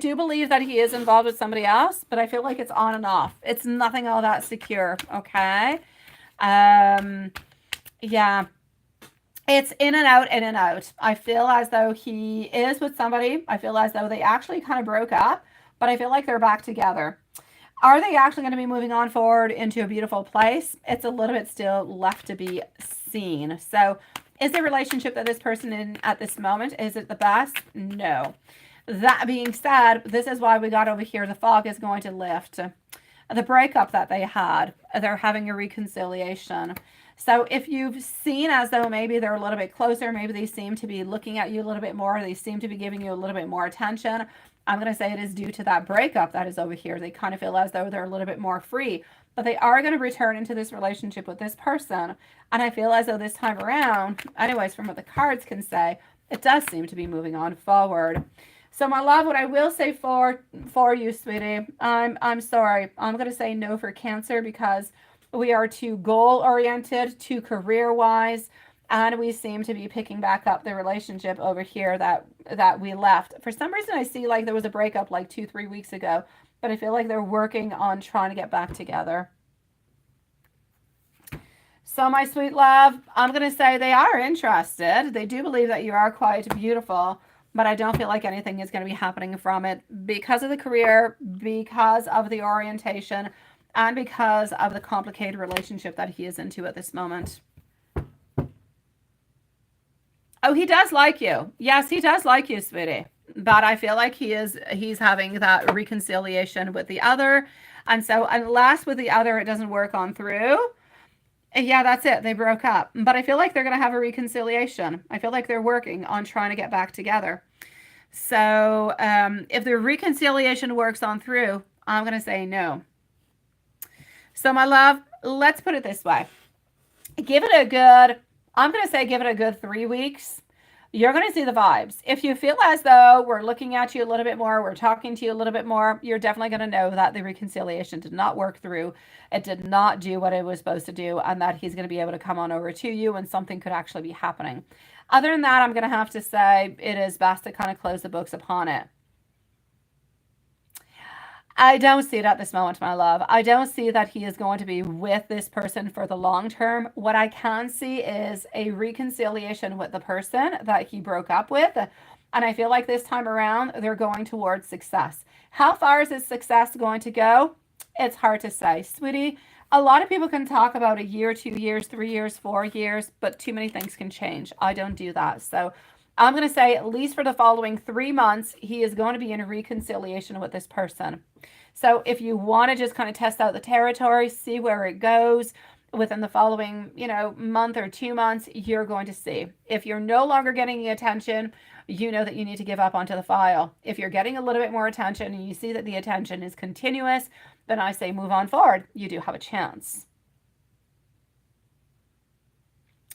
do believe that he is involved with somebody else, but I feel like it's on and off. It's nothing all that secure, okay? Yeah. It's in and out, in and out. I feel as though he is with somebody. I feel as though they actually kind of broke up, but I feel like they're back together. Are they actually going to be moving on forward into a beautiful place? It's a little bit still left to be seen. So is the relationship that this person in at this moment, is it the best? No. That being said, this is why we got over here. The fog is going to lift. The breakup that they had, they're having a reconciliation. So if you've seen as though maybe they're a little bit closer, maybe they seem to be looking at you a little bit more, they seem to be giving you a little bit more attention, I'm going to say it is due to that breakup that is over here. They kind of feel as though they're a little bit more free, but they are going to return into this relationship with this person. And I feel as though this time around, anyways, from what the cards can say, it does seem to be moving on forward. So my love, what I will say for you, sweetie, I'm sorry. I'm going to say no for Cancer because we are too goal-oriented, too career-wise, and we seem to be picking back up the relationship over here that we left. For some reason, I see like there was a breakup like 2-3 weeks ago, but I feel like they're working on trying to get back together. So my sweet love, I'm going to say they are interested. They do believe that you are quite beautiful, but I don't feel like anything is going to be happening from it because of the career, because of the orientation, and because of the complicated relationship that he is into at this moment. Oh, he does like you. Yes, he does like you, sweetie. But I feel like he's having that reconciliation with the other. And so unless with the other it doesn't work on through, yeah, that's it. They broke up. But I feel like they're going to have a reconciliation. I feel like they're working on trying to get back together. So if the reconciliation works on through, I'm going to say no. So my love, let's put it this way. I'm going to say give it a good 3 weeks. you're going to see the vibes. If you feel as though we're looking at you a little bit more, we're talking to you a little bit more, you're definitely going to know that the reconciliation did not work through. It did not do what it was supposed to do, and that he's going to be able to come on over to you and something could actually be happening. Other than that, I'm going to have to say it is best to kind of close the books upon it. I don't see it at this moment, my love. I don't see that he is going to be with this person for the long term. What I can see is a reconciliation with the person that he broke up with. And I feel like this time around, they're going towards success. How far is this success going to go? It's hard to say, sweetie. A lot of people can talk about a year, 2 years, 3 years, 4 years, but too many things can change. I don't do that. So I'm going to say at least for the following 3 months, he is going to be in a reconciliation with this person. So if you want to just kind of test out the territory, see where it goes within the following, month or 2 months, you're going to see. If you're no longer getting the attention, you know that you need to give up onto the file. If you're getting a little bit more attention and you see that the attention is continuous, then I say move on forward. You do have a chance.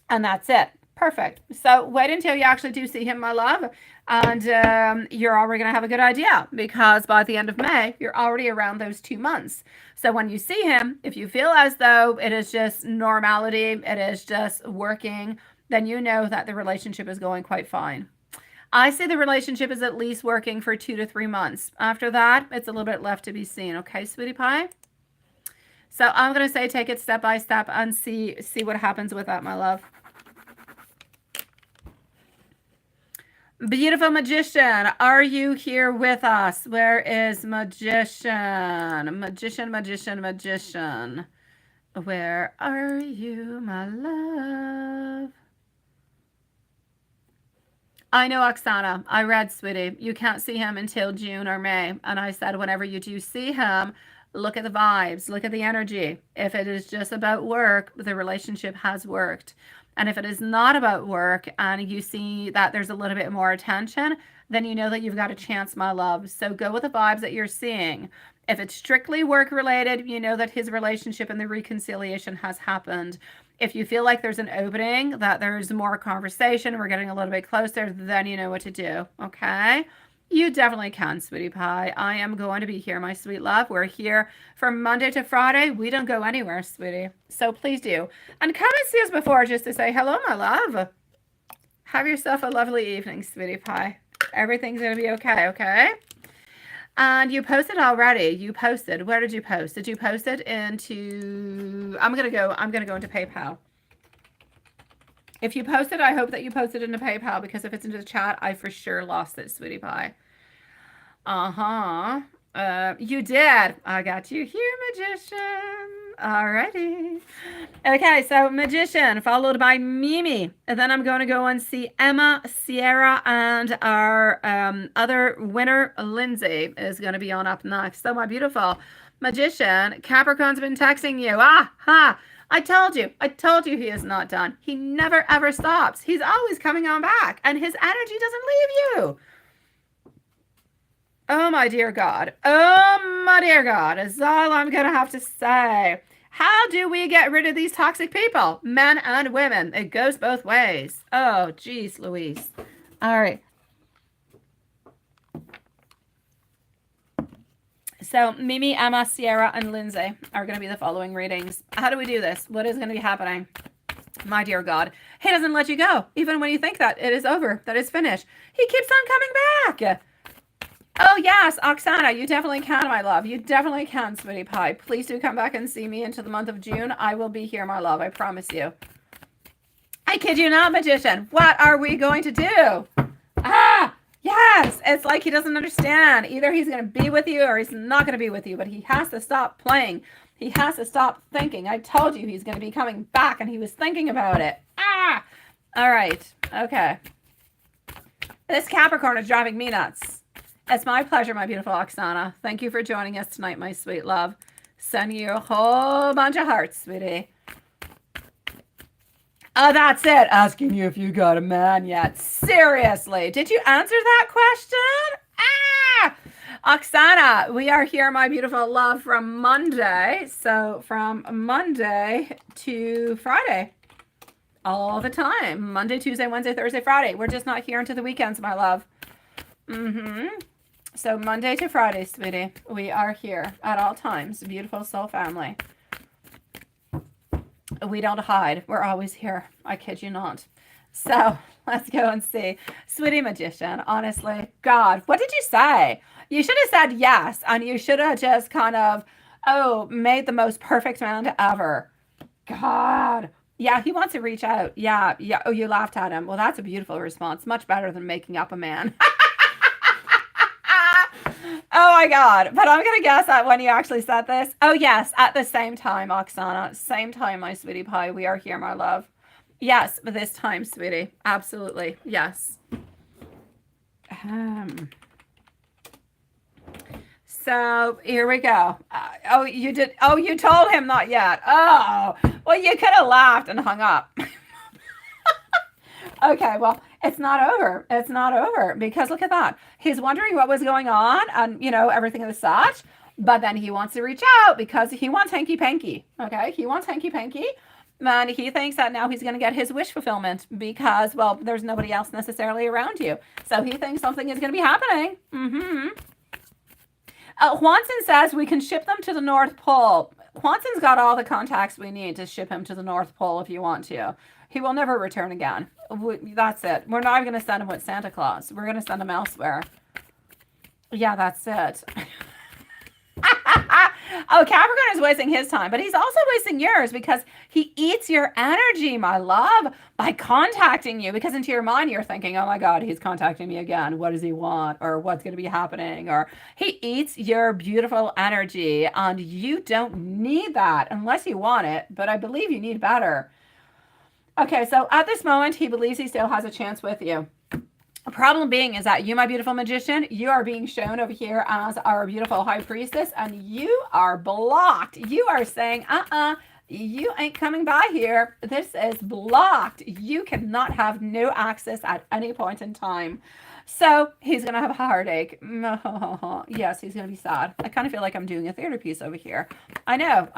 And that's it. Perfect. So wait until you actually do see him, my love, and you're already going to have a good idea, because by the end of May, you're already around those 2 months. So when you see him, if you feel as though it is just normality, it is just working, then you know that the relationship is going quite fine. I say the relationship is at least working for 2 to 3 months. After that, it's a little bit left to be seen. Okay, sweetie pie? So I'm going to say take it step by step and see what happens with that, my love. Beautiful Magician, are you here with us? Where is Magician? Magician. Where are you, my love? I know, Oksana. I read, sweetie. You can't see him until June or May. And I said, whenever you do see him, look at the vibes, look at the energy. If it is just about work, the relationship has worked. And if it is not about work and you see that there's a little bit more attention, then you know that you've got a chance, my love. So go with the vibes that you're seeing. If it's strictly work related, you know that his relationship and the reconciliation has happened. If you feel like there's an opening, that there's more conversation, we're getting a little bit closer, then you know what to do, okay? You definitely can, sweetie pie. I am going to be here, my sweet love. We're here from Monday to Friday. We don't go anywhere, sweetie. So please do. And come and see us before just to say hello, my love. Have yourself a lovely evening, sweetie pie. Everything's going to be okay, okay? And you posted already. You posted. Where did you post? Did you post it into... I'm going to go into PayPal. If you posted, I hope that you posted into PayPal, because if it's into the chat, I for sure lost it, sweetie pie. You did. I got you here, Magician. Alrighty. Okay, so Magician, followed by Mimi. And then I'm going to go and see Emma, Sierra, and our other winner, Lindsay, is going to be on up next. So my beautiful Magician, Capricorn's been texting you. I told you he is not done. He never ever stops. He's always coming on back, and his energy doesn't leave you. Oh my dear God. Oh my dear God is all I'm going to have to say. How do we get rid of these toxic people? Men and women. It goes both ways. Oh, geez, Louise. All right. So Mimi, Emma, Sierra, and Lindsay are going to be the following readings. How do we do this? What is going to be happening? My dear God, he doesn't let you go. Even when you think that it is over, that it's finished, he keeps on coming back. Oh, yes, Oksana, you definitely can, my love. You definitely can, sweetie pie. Please do come back and see me into the month of June. I will be here, my love. I promise you. I kid you not, Magician. What are we going to do? Yes, it's like he doesn't understand. Either he's going to be with you or he's not going to be with you, but he has to stop playing. He has to stop thinking. I told you he's going to be coming back, and he was thinking about it. All right. Okay. This Capricorn is driving me nuts. It's my pleasure, my beautiful Oksana. Thank you for joining us tonight, my sweet love. Send you a whole bunch of hearts, sweetie. Oh, that's it. Asking you if you got a man yet. Seriously. Did you answer that question? Oksana, we are here, my beautiful love, from Monday. So from Monday to Friday. all the time. Monday, Tuesday, Wednesday, Thursday, Friday. We're just not here until the weekends, my love. So Monday to Friday, sweetie, we are here at all times. Beautiful soul family. We don't hide. We're always here. I kid you not. So let's go and see. Sweetie magician, honestly, God, what did you say? You should have said yes, and you should have just kind of, made the most perfect man ever. God. Yeah, he wants to reach out. Yeah. Oh, you laughed at him. Well, that's a beautiful response. Much better than making up a man. Oh my God. But I'm going to guess that when you actually said this. Oh, yes. At the same time, Oksana. Same time, my sweetie pie. We are here, my love. Yes, but this time, sweetie. Absolutely. Yes. So here we go. You did. Oh, you told him not yet. Oh, well, you could have laughed and hung up. Okay, well, it's not over. It's not over because look at that. He's wondering what was going on and, everything of such. But then he wants to reach out because he wants hanky-panky. Okay, he wants hanky-panky. And he thinks that now he's going to get his wish fulfillment because, well, there's nobody else necessarily around you. So he thinks something is going to be happening. Juanson says we can ship them to the North Pole. Juanson's got all the contacts we need to ship him to the North Pole if you want to. He will never return again. That's it. We're not even going to send him with Santa Claus. We're going to send him elsewhere. Yeah, that's it. Oh, Capricorn is wasting his time, but he's also wasting yours because he eats your energy, my love, by contacting you. Because into your mind, you're thinking, oh my God, he's contacting me again. What does he want? Or what's going to be happening? Or he eats your beautiful energy and you don't need that unless you want it. But I believe you need better. Okay, so at this moment, he believes he still has a chance with you. The problem being is that you, my beautiful magician, you are being shown over here as our beautiful high priestess, and you are blocked. You are saying, you ain't coming by here. This is blocked. You cannot have no access at any point in time. So he's going to have a heartache. Yes, he's going to be sad. I kind of feel like I'm doing a theater piece over here. I know.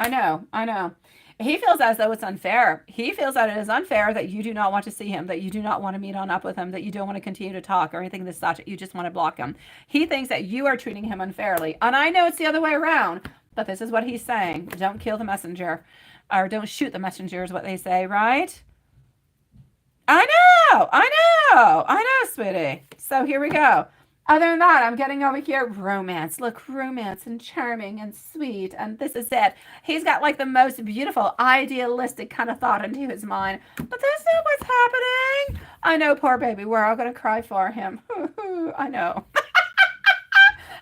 He feels as though it's unfair. He feels that it is unfair that you do not want to see him, that you do not want to meet on up with him, that you don't want to continue to talk or anything of such. You just want to block him. He thinks that you are treating him unfairly. And I know it's the other way around, but this is what he's saying. Don't kill the messenger, or don't shoot the messenger is what they say, right? I know, sweetie. So here we go. Other than that, I'm getting over here romance. Look, romance and charming and sweet. And this is it. He's got like the most beautiful, idealistic kind of thought into his mind. But that's not what's happening. I know, poor baby. We're all going to cry for him. I know.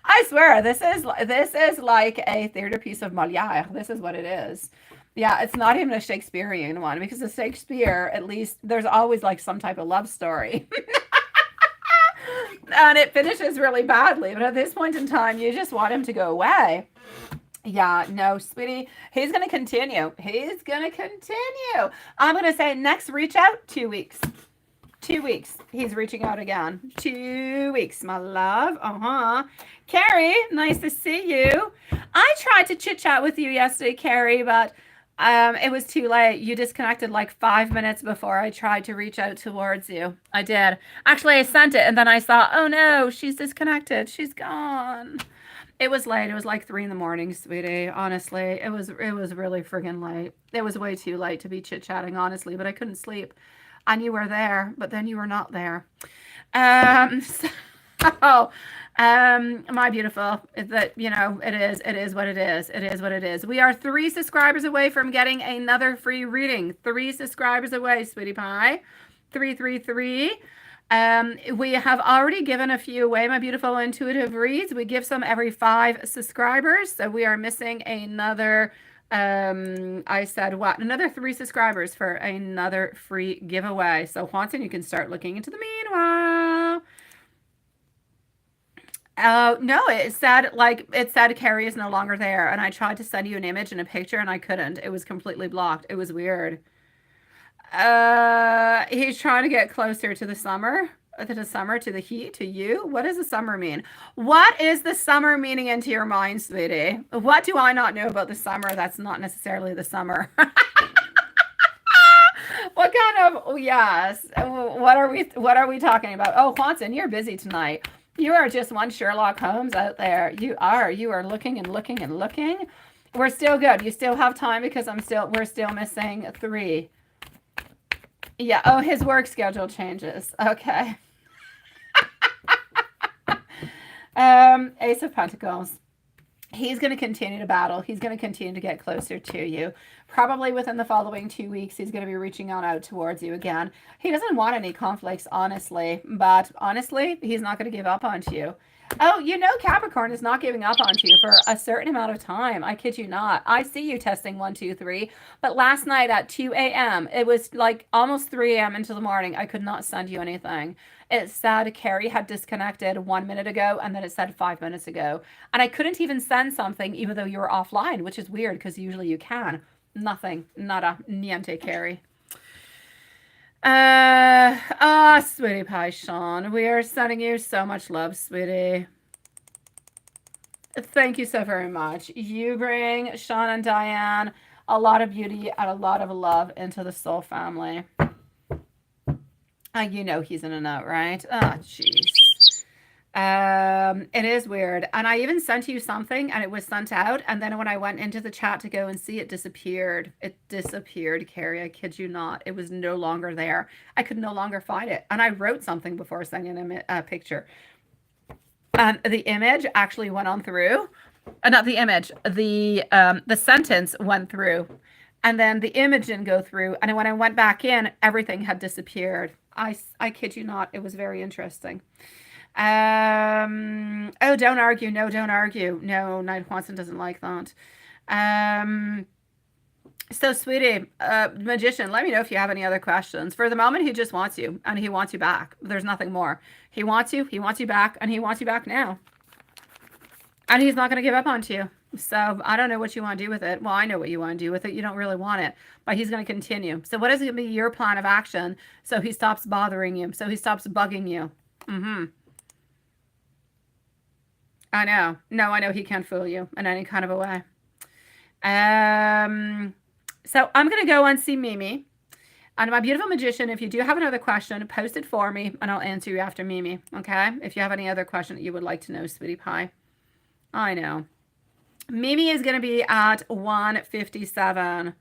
I swear, this is like a theater piece of Molière. This is what it is. Yeah, it's not even a Shakespearean one because the Shakespeare, at least, there's always like some type of love story. And it finishes really badly. But at this point in time, you just want him to go away. Yeah, no, sweetie. He's going to continue. I'm going to say next reach out, 2 weeks. 2 weeks. He's reaching out again. 2 weeks, my love. Carrie, nice to see you. I tried to chit chat with you yesterday, Carrie, but it was too late. You disconnected like 5 minutes before I tried to reach out towards you. I did. Actually, I sent it and then I saw, oh no, she's disconnected. She's gone. It was late. It was like 3 a.m, sweetie. Honestly, it was really friggin' late. It was way too late to be chit-chatting, honestly, but I couldn't sleep. And you were there, but then you were not there. My beautiful, that it is what it is. It is what it is. We are 3 subscribers away from getting another free reading. 3 subscribers away, sweetie pie. 333. We have already given a few away, my beautiful intuitive reads. We give some every 5 subscribers. So we are missing another, another 3 subscribers for another free giveaway. So Juanson, you can start looking into the meanwhile. Oh, no, it said Carrie is no longer there. And I tried to send you an image and a picture and I couldn't. It was completely blocked. It was weird. He's trying to get closer to the summer, to the heat, to you. What does the summer mean? What is the summer meaning into your mind, sweetie? What do I not know about the summer? That's not necessarily the summer. What kind of, oh, yes. What are we talking about? Oh, Watson, you're busy tonight. You are just one Sherlock Holmes out there. You are looking and looking and looking. We're still good. You still have time because we're still missing 3. Yeah. Oh, his work schedule changes. Okay. Ace of Pentacles. He's going to continue to battle. He's going to continue to get closer to you. Probably within the following 2 weeks, he's going to be reaching out towards you again. He doesn't want any conflicts, honestly. But honestly, he's not going to give up on you. Oh, you know Capricorn is not giving up on you for a certain amount of time. I kid you not. I see you testing 1, 2, 3. But last night at 2 a.m., it was like almost 3 a.m. into the morning. I could not send you anything. It said Carrie had disconnected 1 minute ago, and then it said 5 minutes ago. And I couldn't even send something even though you were offline, which is weird because usually you can. Nothing. Nada. Niente, Carrie. Sweetie pie, Sean. We are sending you so much love, sweetie. Thank you so very much. You bring Sean and Diane a lot of beauty and a lot of love into the soul family. You know he's in a note, right? Oh, jeez. It is weird. And I even sent you something and it was sent out. And then when I went into the chat to go and see, it disappeared. It disappeared, Carrie. I kid you not. It was no longer there. I could no longer find it. And I wrote something before sending him a picture. And the image actually went on through. Not the image. The sentence went through. And then the image didn't go through. And when I went back in, everything had disappeared. I kid you not. It was very interesting. Oh, don't argue. No, don't argue. No, Knight Watson doesn't like that. So, sweetie, magician, let me know if you have any other questions. For the moment, he just wants you, and he wants you back. There's nothing more. He wants you back, and he wants you back now. And he's not going to give up on you. So, I don't know what you want to do with it. Well, I know what you want to do with it. You don't really want it, but he's going to continue. So, what is going to be your plan of action so he stops bothering you, so he stops bugging you? I know. No, I know he can't fool you in any kind of a way. So I'm going to go and see Mimi. And my beautiful magician, if you do have another question, post it for me and I'll answer you after Mimi. Okay? If you have any other question that you would like to know, sweetie pie. I know. Mimi is going to be at 157.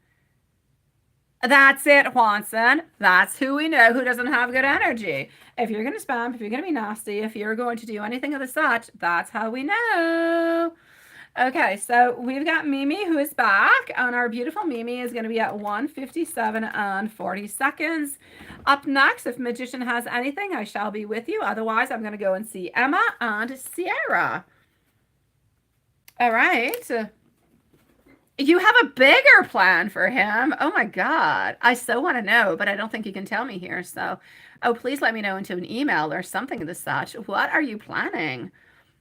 That's it, Watson. That's who we know who doesn't have good energy. If you're going to spam, if you're going to be nasty, if you're going to do anything of the such, that's how we know. Okay, so we've got Mimi who is back, and our beautiful Mimi is going to be at 157 and 40 seconds. Up next, if Magician has anything, I shall be with you. Otherwise, I'm going to go and see Emma and Sierra. All right. You have a bigger plan for him. Oh my God. I so want to know, but I don't think you can tell me here. So, please let me know into an email or something of the such. What are you planning?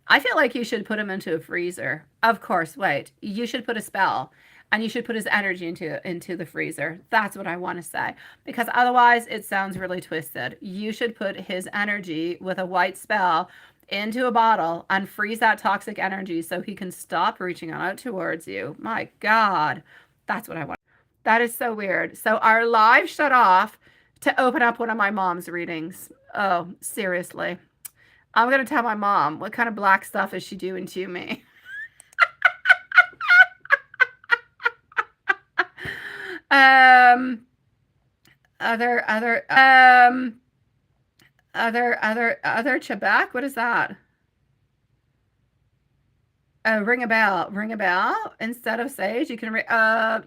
I feel like you should put him into a freezer. Of course, wait. You should put a spell and you should put his energy into the freezer. That's what I want to say. Because otherwise it sounds really twisted. You should put his energy with a white spell into a bottle and freeze that toxic energy so he can stop reaching out towards you. My God, that's what I want. That is so weird. So our live shut off to open up one of my mom's readings. Oh, seriously. I'm going to tell my mom, what kind of black stuff is she doing to me? Other Quebec? What is that? Ring a bell. Ring a bell. Instead of sage, you can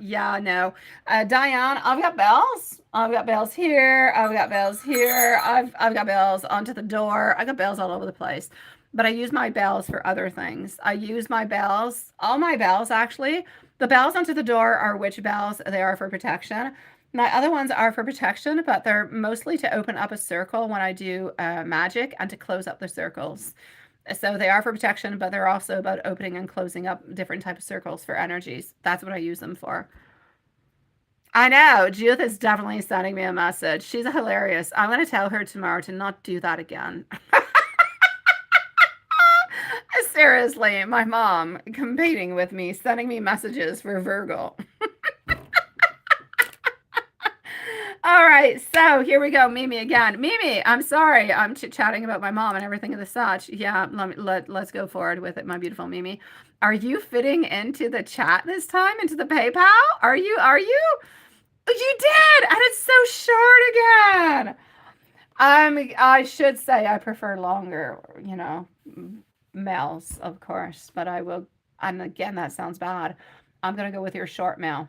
yeah, no. Diane, I've got bells. I've got bells here. I've got bells here. I've got bells onto the door. I got bells all over the place. But I use my bells for other things. I use my bells, all my bells actually. The bells onto the door are witch bells. They are for protection. My other ones are for protection, but they're mostly to open up a circle when I do magic and to close up the circles. So they are for protection, but they're also about opening and closing up different types of circles for energies. That's what I use them for. I know. Judith is definitely sending me a message. She's hilarious. I'm going to tell her tomorrow to not do that again. Seriously, my mom competing with me, sending me messages for Virgo. All right, so here we go. Mimi again. Mimi, I'm sorry. I'm chit-chatting about my mom and everything of the such. Yeah, let's go forward with it, my beautiful Mimi. Are you fitting into the chat this time, into the PayPal? Are you? You did, and it's so short again. I should say I prefer longer, mails, of course, but I will, and again, that sounds bad. I'm going to go with your short mail.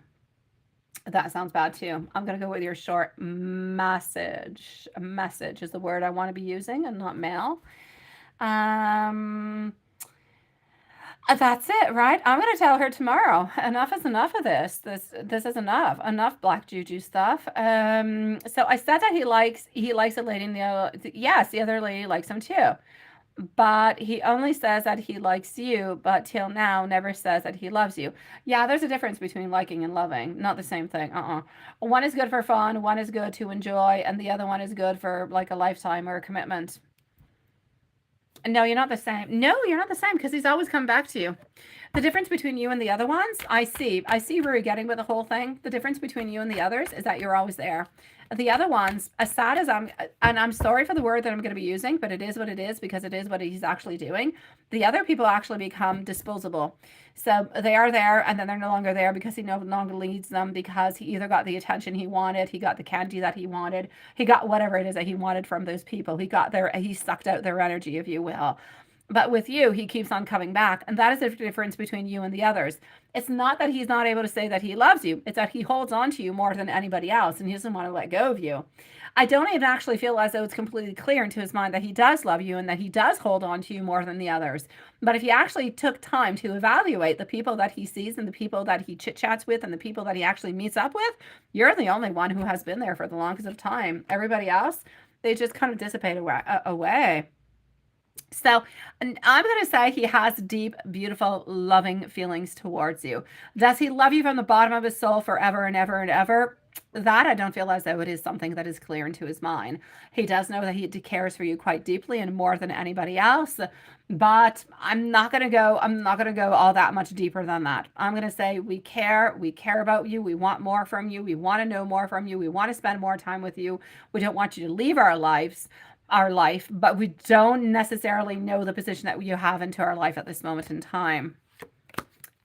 That sounds bad too. I'm going to go with your short message. Message is the word I want to be using and not mail. That's it, right? I'm going to tell her tomorrow. Enough is enough of this. This is enough. Enough black juju stuff. So I said that he likes a lady in yes, the other lady likes him too. But he only says that he likes you, but till now never says that he loves you. Yeah, there's a difference between liking and loving. Not the same thing. One is good for fun, one is good to enjoy, and the other one is good for like a lifetime or a commitment. No, you're not the same. No, you're not the same because he's always come back to you. The difference between you and the other ones, I see where you're getting with the whole thing. The difference between you and the others is that you're always there. The other ones, as sad as I'm sorry for the word that I'm going to be using, but it is what it is because it is what he's actually doing. The other people actually become disposable. So they are there and then they're no longer there because he no longer leads them because he either got the attention he wanted, he got the candy that he wanted, he got whatever it is that he wanted from those people. He sucked out their energy, if you will. But with you, he keeps on coming back. And that is the difference between you and the others. It's not that he's not able to say that he loves you. It's that he holds on to you more than anybody else and he doesn't want to let go of you. I don't even actually feel as though it's completely clear into his mind that he does love you and that he does hold on to you more than the others. But if he actually took time to evaluate the people that he sees and the people that he chit-chats with and the people that he actually meets up with, you're the only one who has been there for the longest of time. Everybody else, they just kind of dissipate away. So I'm going to say he has deep, beautiful, loving feelings towards you. Does he love you from the bottom of his soul forever and ever and ever? That I don't feel as though it is something that is clear into his mind. He does know that he cares for you quite deeply and more than anybody else. But I'm not going to go all that much deeper than that. I'm going to say we care about you. We want more from you. We want to know more from you. We want to spend more time with you. We don't want you to leave our life, but we don't necessarily know the position that you have into our life at this moment in time.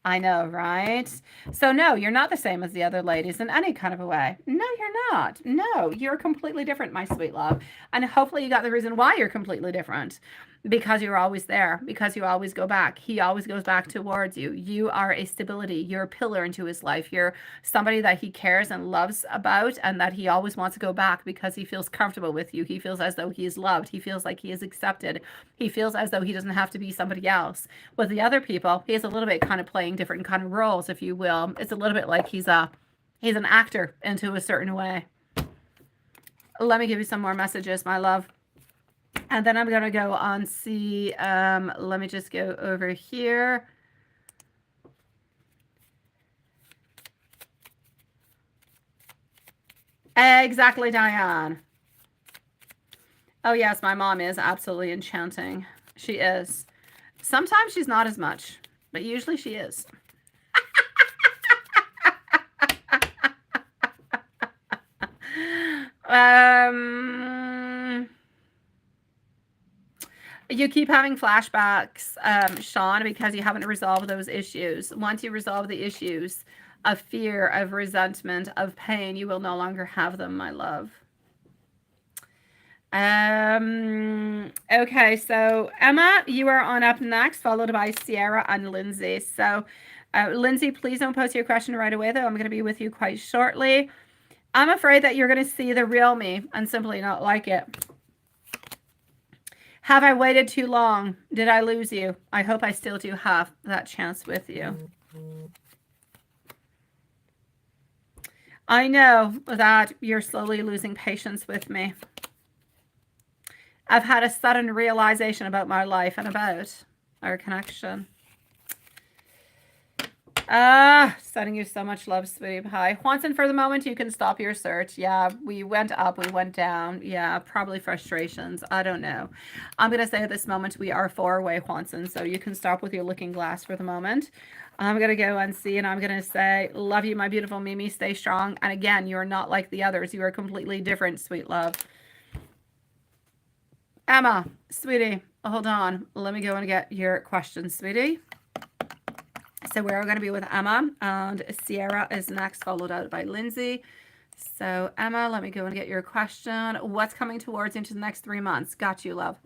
I know, right? So no, you're not the same as the other ladies in any kind of a way. No, you're not. No, you're completely different, my sweet love. And hopefully you got the reason why you're completely different. Because you're always there, because you always go back. He always goes back towards you. You are a stability. You're a pillar into his life. You're somebody that he cares and loves about and that he always wants to go back because he feels comfortable with you. He feels as though he is loved. He feels like he is accepted. He feels as though he doesn't have to be somebody else. With the other people, he is a little bit kind of playing different kind of roles, if you will. It's a little bit like he's an actor into a certain way. Let me give you some more messages, my love. And then I'm going to go on see, let me just go over here. Exactly, Diane. Oh, yes, my mom is absolutely enchanting. She is. Sometimes she's not as much, but usually she is. You keep having flashbacks, Sean, because you haven't resolved those issues. Once you resolve the issues of fear, of resentment, of pain, you will no longer have them, my love. Okay, so Emma, you are on up next, followed by Sierra and Lindsay. So, Lindsay, please don't post your question right away, though. I'm going to be with you quite shortly. I'm afraid that you're going to see the real me and simply not like it. Have I waited too long? Did I lose you? I hope I still do have that chance with you. I know that you're slowly losing patience with me. I've had a sudden realization about my life and about our connection. Sending you so much love, sweetie pie. Juanson, for the moment, you can stop your search. Yeah, we went up, we went down. Yeah, probably frustrations. I don't know. I'm going to say at this moment, we are 4 away, Juanson, so you can stop with your looking glass for the moment. I'm going to go and see, and I'm going to say, love you, my beautiful Mimi. Stay strong. And again, you're not like the others. You are completely different, sweet love. Emma, sweetie, hold on. Let me go and get your questions, sweetie. So we're going to be with Emma, and Sierra is next, followed out by Lindsay. So Emma, let me go and get your question. What's coming towards you into the next 3 months? Got you, love.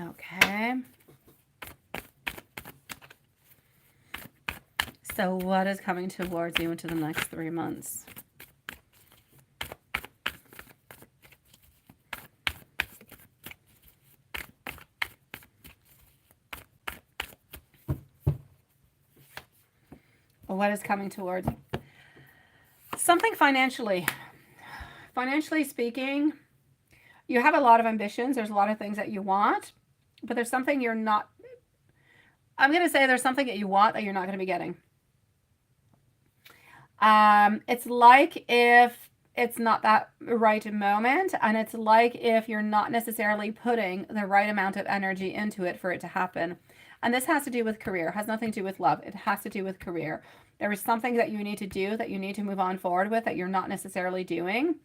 Okay. So what is coming towards you into the next 3 months? What is coming towards something financially? Financially speaking, you have a lot of ambitions. There's a lot of things that you want, but there's something you're not. I'm going to say there's something that you want that you're not going to be getting. It's like if it's not that right moment, and it's like if you're not necessarily putting the right amount of energy into it for it to happen. And this has to do with career. It has nothing to do with love. It has to do with career. There is something that you need to do, that you need to move on forward with, that you're not necessarily doing,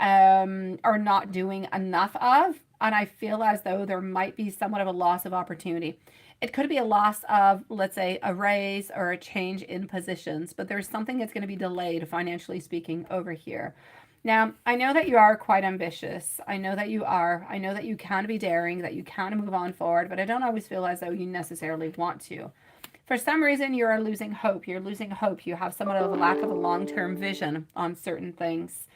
or not doing enough of. And I feel as though there might be somewhat of a loss of opportunity. It could be a loss of, let's say, a raise or a change in positions, but there's something that's going to be delayed, financially speaking, over here. Now, I know that you are quite ambitious. I know that you are. I know that you can be daring, that you can move on forward, but I don't always feel as though you necessarily want to. For some reason, you are losing hope. You're losing hope. You have somewhat of a lack of a long-term vision on certain things.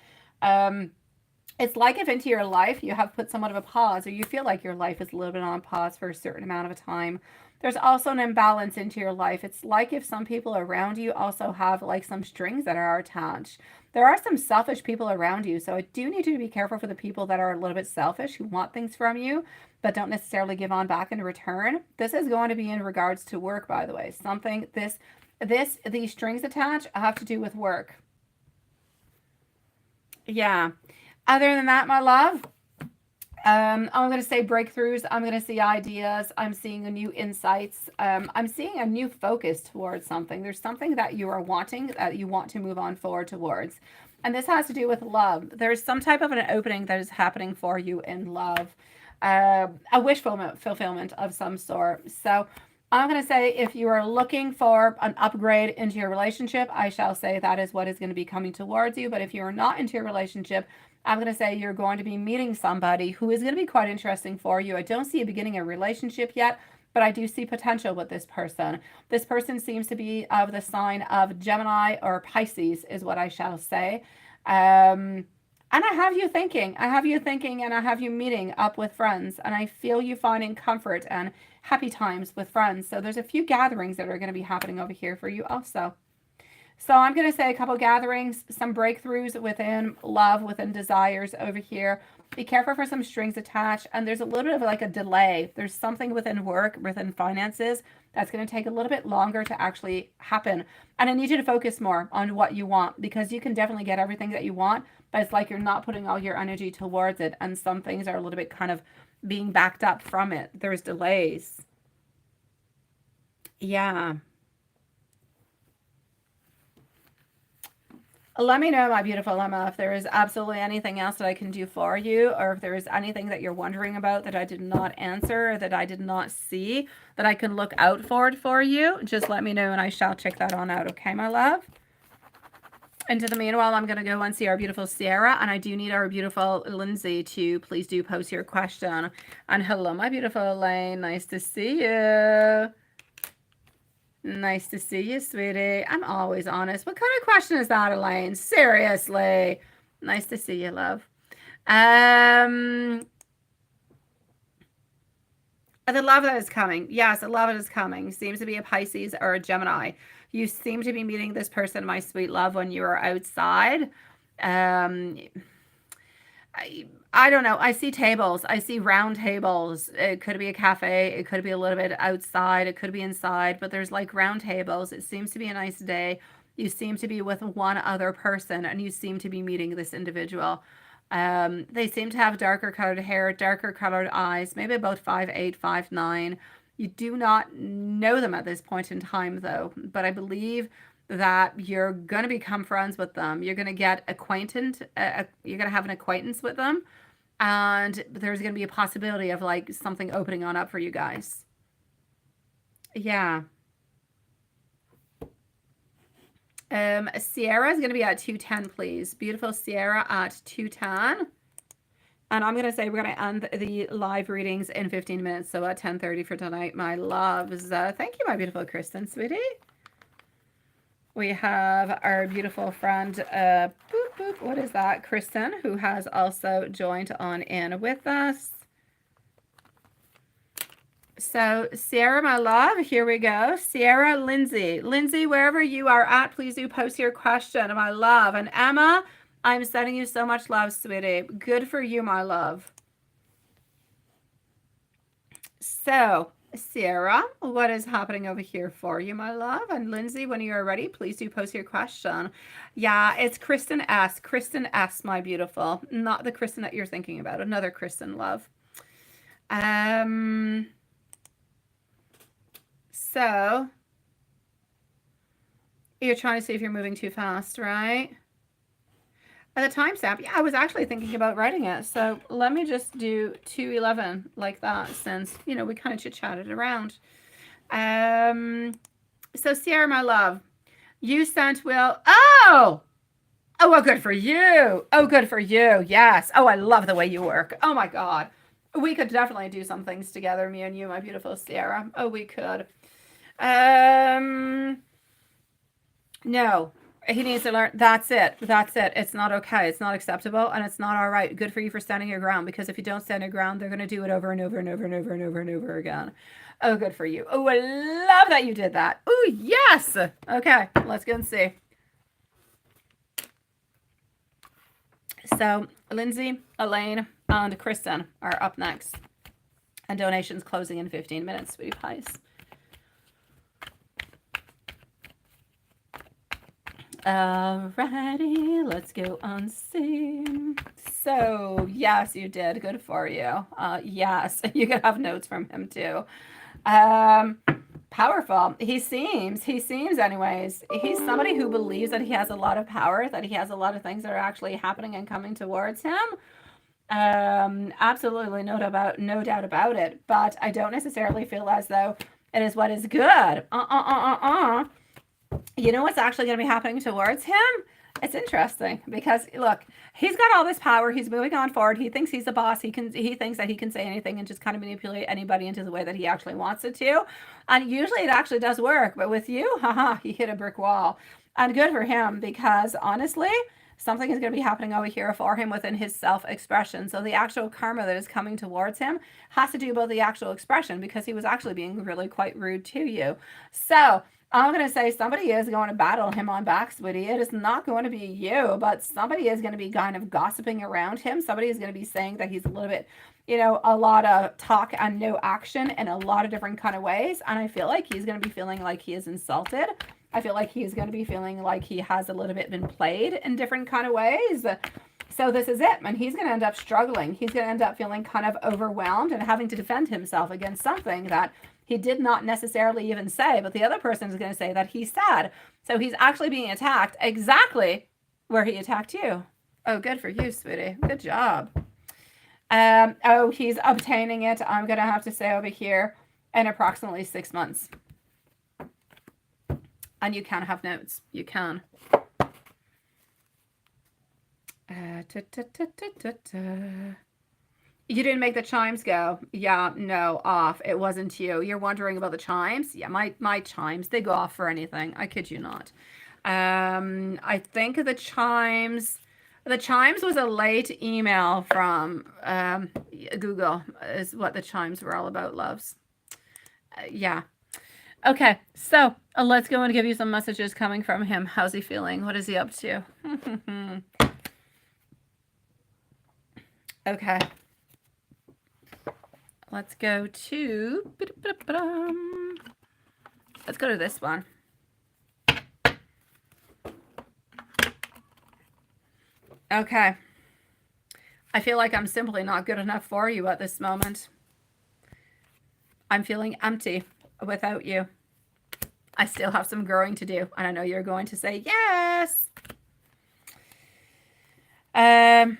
It's like if into your life you have put somewhat of a pause, or you feel like your life is a little bit on pause for a certain amount of time. There's also an imbalance into your life. It's like if some people around you also have like some strings that are attached. There are some selfish people around you. So I do need you to be careful for the people that are a little bit selfish, who want things from you, but don't necessarily give on back in return. This is going to be in regards to work, by the way. Something, these strings attached have to do with work. Yeah. Other than that, my love, I'm going to say breakthroughs. I'm going to see ideas. I'm seeing a new insights. I'm seeing a new focus towards something. There's something that you are wanting, that you want to move on forward towards. And this has to do with love. There's some type of an opening that is happening for you in love. A wish fulfillment of some sort. So I'm going to say if you are looking for an upgrade into your relationship, I shall say that is what is going to be coming towards you. But if you're not into your relationship, I'm going to say you're going to be meeting somebody who is going to be quite interesting for you. I don't see a beginning a relationship yet, but I do see potential with this person. This person seems to be of the sign of Gemini or Pisces, is what I shall say. And I have you thinking, and I have you meeting up with friends, and I feel you finding comfort and happy times with friends. So there's a few gatherings that are going to be happening over here for you also. So I'm going to say a couple gatherings, some breakthroughs within love, within desires over here. Be careful for some strings attached. And there's a little bit of like a delay. There's something within work, within finances, that's going to take a little bit longer to actually happen. And I need you to focus more on what you want, because you can definitely get everything that you want, but it's like you're not putting all your energy towards it. And some things are a little bit kind of being backed up from it. There's delays. Yeah. Let me know, my beautiful Emma, if there is absolutely anything else that I can do for you, or if there is anything that you're wondering about that I did not answer, or that I did not see, that I can look out for you. Just let me know and I shall check that on out. Okay, my love? Into the meanwhile, I'm going to go and see our beautiful Sierra, and I do need our beautiful Lindsay to please do post your question. And hello, my beautiful Elaine. Nice to see you. Nice to see you, sweetie. I'm always honest. What kind of question is that, Elaine? Seriously. Nice to see you, love. The love that is coming. Yes, the love that is coming. Seems to be a Pisces or a Gemini. You seem to be meeting this person, my sweet love, when you are outside. I don't know. I see tables. I see round tables. It could be a cafe. It could be a little bit outside. It could be inside, but there's like round tables. It seems to be a nice day. You seem to be with one other person, and you seem to be meeting this individual. They seem to have darker colored hair, darker colored eyes, maybe about 5'8", 5'9". You do not know them at this point in time, though, but I believe that you're going to become friends with them. You're going to get acquainted. You're going to have an acquaintance with them, and there's going to be a possibility of like something opening on up for you guys. Yeah. Sierra is going to be at 210, please. Beautiful Sierra at 210. And I'm going to say we're going to end the live readings in 15 minutes. So at 10:30 for tonight, my loves. Thank you, my beautiful Kristen, sweetie. We have our beautiful friend, boop, boop, what is that? Kristen, who has also joined on in with us. So Sierra, my love, here we go. Sierra, Lindsay. Lindsay, wherever you are at, please do post your question, my love. And Emma, I'm sending you so much love, sweetie. Good for you, my love. So, Sierra, what is happening over here for you, my love? And Lindsay, when you are ready, please do post your question. Yeah, it's Kristen S. Kristen S, my beautiful. Not the Kristen that you're thinking about. Another Kristen, love. So, you're trying to see if you're moving too fast, right? At the timestamp, yeah, I was actually thinking about writing it. So let me just do 2:11 like that, since, you know, we kind of chit-chatted around. So Sierra, my love, you sent Will. Oh, well, good for you. Oh, good for you. Yes. Oh, I love the way you work. Oh my God. We could definitely do some things together, me and you, my beautiful Sierra. Oh, we could. No, he needs to learn. That's it. That's it. It's not okay. It's not acceptable, and it's not all right. Good for you for standing your ground, because if you don't stand your ground, they're going to do it over and over and over and over and over and over again. Oh, good for you. Oh, I love that you did that. Oh, yes. Okay, let's go and see. So Lindsay, Elaine, and Kristen are up next, and donations closing in 15 minutes, sweetie pies. Alrighty, let's go on see. So, yes, you did. Good for you. Yes, you can have notes from him too. Powerful. He seems anyways. He's somebody who believes that he has a lot of power, that he has a lot of things that are actually happening and coming towards him. Absolutely no doubt about it. But I don't necessarily feel as though it is what is good. You know what's actually going to be happening towards him? It's interesting because look, he's got all this power. He's moving on forward. He thinks he's the boss. He thinks that he can say anything and just kind of manipulate anybody into the way that he actually wants it to. And usually it actually does work. But with you, he hit a brick wall. And good for him, because honestly, something is going to be happening over here for him within his self-expression. So the actual karma that is coming towards him has to do about the actual expression, because he was actually being really quite rude to you. So I'm going to say somebody is going to battle him on back, sweetie. It is not going to be you, but somebody is going to be kind of gossiping around him. Somebody is going to be saying that he's a little bit, you know, a lot of talk and no action in a lot of different kind of ways. And I feel like he's going to be feeling like he is insulted. I feel like he's going to be feeling like he has a little bit been played in different kind of ways. So this is it. And he's going to end up struggling. He's going to end up feeling kind of overwhelmed and having to defend himself against something that he did not necessarily even say, but the other person is going to say that he said. So he's actually being attacked exactly where he attacked you. Oh, good for you, sweetie. Good job. Oh, he's obtaining it, I'm going to have to say over here, in approximately 6 months. And you can have notes. You can. You didn't make the chimes go. Yeah, no, off. It wasn't you. You're wondering about the chimes? Yeah, my chimes, they go off for anything. I kid you not. I think the chimes was a late email from Google is what the chimes were all about, loves. Yeah. Okay, so let's go and give you some messages coming from him. How's he feeling? What is he up to? Okay. Let's go to this one. Okay. I feel like I'm simply not good enough for you at this moment. I'm feeling empty without you. I still have some growing to do, and I know you're going to say yes. I'm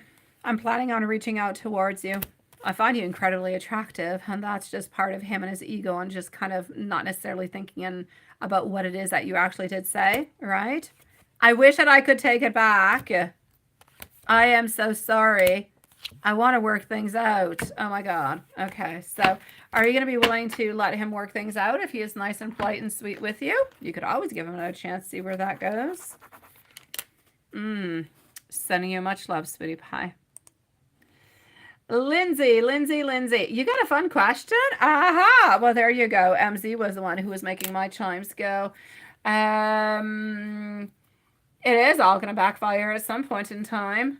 planning on reaching out towards you. I find you incredibly attractive, and that's just part of him and his ego and just kind of not necessarily thinking about what it is that you actually did say, right? I wish that I could take it back. I am so sorry. I want to work things out. Oh my God. Okay. So are you going to be willing to let him work things out if he is nice and polite and sweet with you? You could always give him another chance to see where that goes. Sending you much love, sweetie pie. Lindsay. You got a fun question? Aha. Well, there you go. MZ was the one who was making my chimes go. It is all going to backfire at some point in time.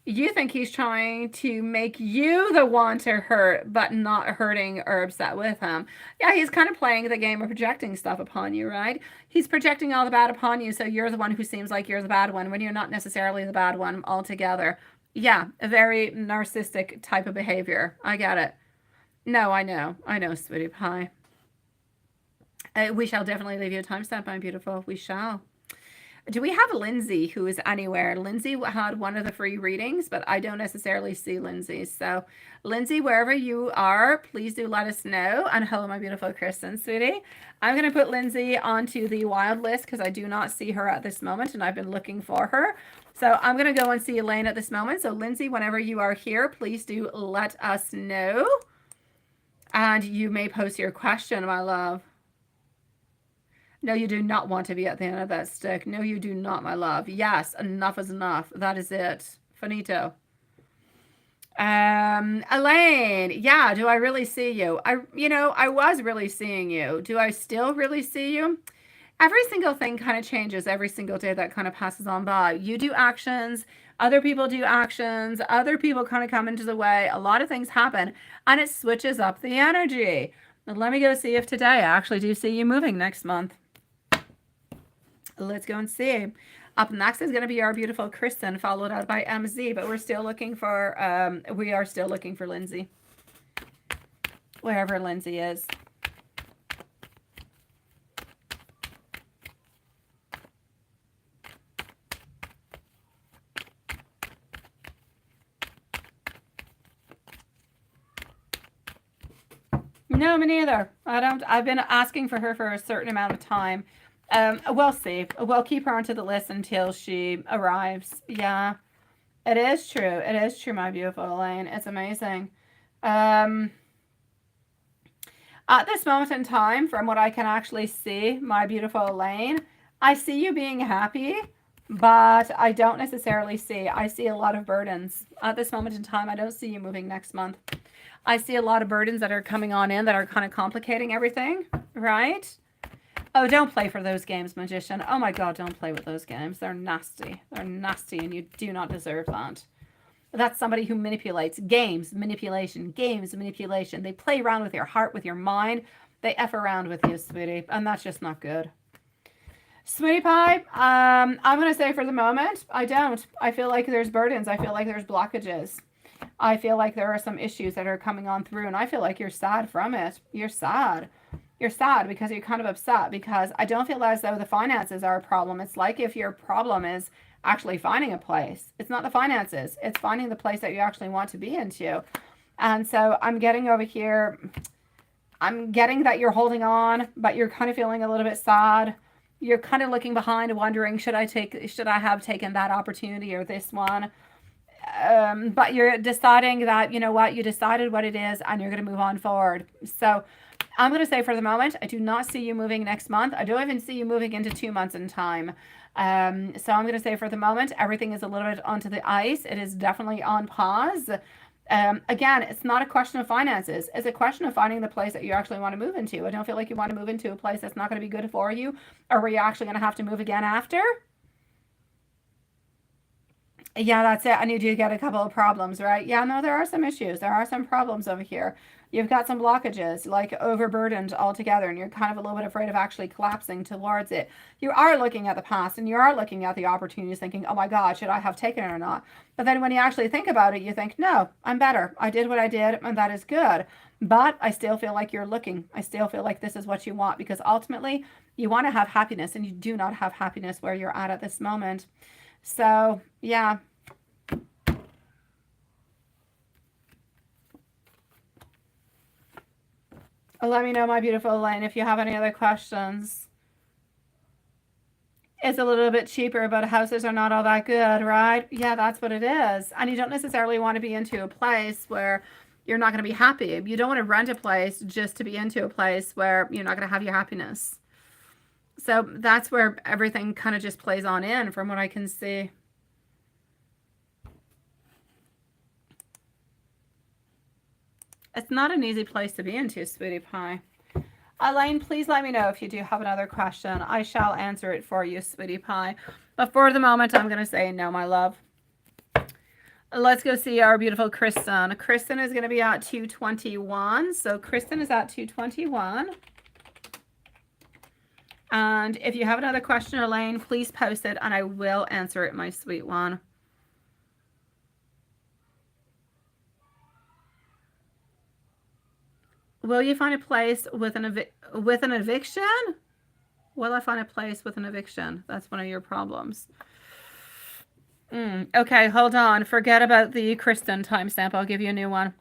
You think he's trying to make you the one to hurt, but not hurting or upset with him. Yeah, he's kind of playing the game of projecting stuff upon you, right? He's projecting all the bad upon you, so you're the one who seems like you're the bad one when you're not necessarily the bad one altogether. Yeah, a very narcissistic type of behavior. I get it. No, I know, sweetie pie. We shall definitely leave you a timestamp, my beautiful. We shall. Do we have Lindsay who is anywhere? Lindsay had one of the free readings, but I don't necessarily see Lindsay. So Lindsay, wherever you are, please do let us know. And hello, my beautiful Kristen, sweetie. I'm going to put Lindsay onto the wild list because I do not see her at this moment, and I've been looking for her. So I'm going to go and see Elaine at this moment. So Lindsay, whenever you are here, please do let us know. And you may post your question, my love. No, you do not want to be at the end of that stick. No, you do not, my love. Yes, enough is enough. That is it. Finito. Elaine, yeah, do I really see you? I was really seeing you. Do I still really see you? Every single thing kind of changes every single day that kind of passes on by. You do actions, other people do actions, other people kind of come into the way. A lot of things happen, and it switches up the energy. Let me go see if today I actually do see you moving next month. Let's go and see. Up next is going to be our beautiful Kristen, followed out by MZ, but we're still looking for, we are still looking for Lindsay. Wherever Lindsay is. No, me neither. I've been asking for her for a certain amount of time. We'll see. We'll keep her onto the list until she arrives. Yeah, it is true. It is true, my beautiful Elaine. It's amazing. At this moment in time, from what I can actually see, my beautiful Elaine, I see you being happy, but I don't necessarily see. I see a lot of burdens. At this moment in time, I don't see you moving next month. I see a lot of burdens that are coming on in that are kind of complicating everything, right? Oh, don't play for those games, magician. Oh my God, don't play with those games. They're nasty. They're nasty, and you do not deserve that. That's somebody who manipulates. Games, manipulation. Games, manipulation. They play around with your heart, with your mind. They F around with you, sweetie, and that's just not good. Sweetie pie, I'm going to say for the moment, I don't. I feel like there's burdens. I feel like there's blockages. I feel like there are some issues that are coming on through, and I feel like you're sad from it. You're sad. You're sad because you're kind of upset because I don't feel as though the finances are a problem. It's like if your problem is actually finding a place. It's not the finances. It's finding the place that you actually want to be into. And so I'm getting over here. I'm getting that you're holding on, but you're kind of feeling a little bit sad. You're kind of looking behind and wondering, should I have taken that opportunity or this one? But you're deciding that, you know what, you decided what it is and you're going to move on forward. So I'm going to say for the moment, I do not see you moving next month. I don't even see you moving into 2 months in time. So I'm going to say for the moment, everything is a little bit onto the ice. It is definitely on pause. Again, it's not a question of finances. It's a question of finding the place that you actually want to move into. I don't feel like you want to move into a place that's not going to be good for you, or where you're actually going to have to move again after. Yeah, that's it. And you do get a couple of problems, right? Yeah, no, there are some issues. There are some problems over here. You've got some blockages, like overburdened altogether, and you're kind of a little bit afraid of actually collapsing towards it. You are looking at the past and you are looking at the opportunities thinking, oh my God, should I have taken it or not? But then when you actually think about it, you think, no, I'm better. I did what I did and that is good. But I still feel like you're looking. I still feel like this is what you want, because ultimately you want to have happiness and you do not have happiness where you're at this moment. So yeah. Let me know, my beautiful Elaine, if you have any other questions. It's a little bit cheaper, but houses are not all that good, right? Yeah, that's what it is. And you don't necessarily want to be into a place where you're not going to be happy. You don't want to rent a place just to be into a place where you're not going to have your happiness. So that's where everything kind of just plays on in from what I can see. It's not an easy place to be into, sweetie pie. Elaine, please let me know if you do have another question. I shall answer it for you, sweetie pie. But for the moment, I'm going to say no, my love. Let's go see our beautiful Kristen. Kristen is going to be at 221. So Kristen is at 221. And if you have another question, Elaine, please post it and I will answer it, my sweet one. Will you find a place with an eviction? Will I find a place with an eviction? That's one of your problems. Okay, hold on. Forget about the Kristen timestamp. I'll give you a new one.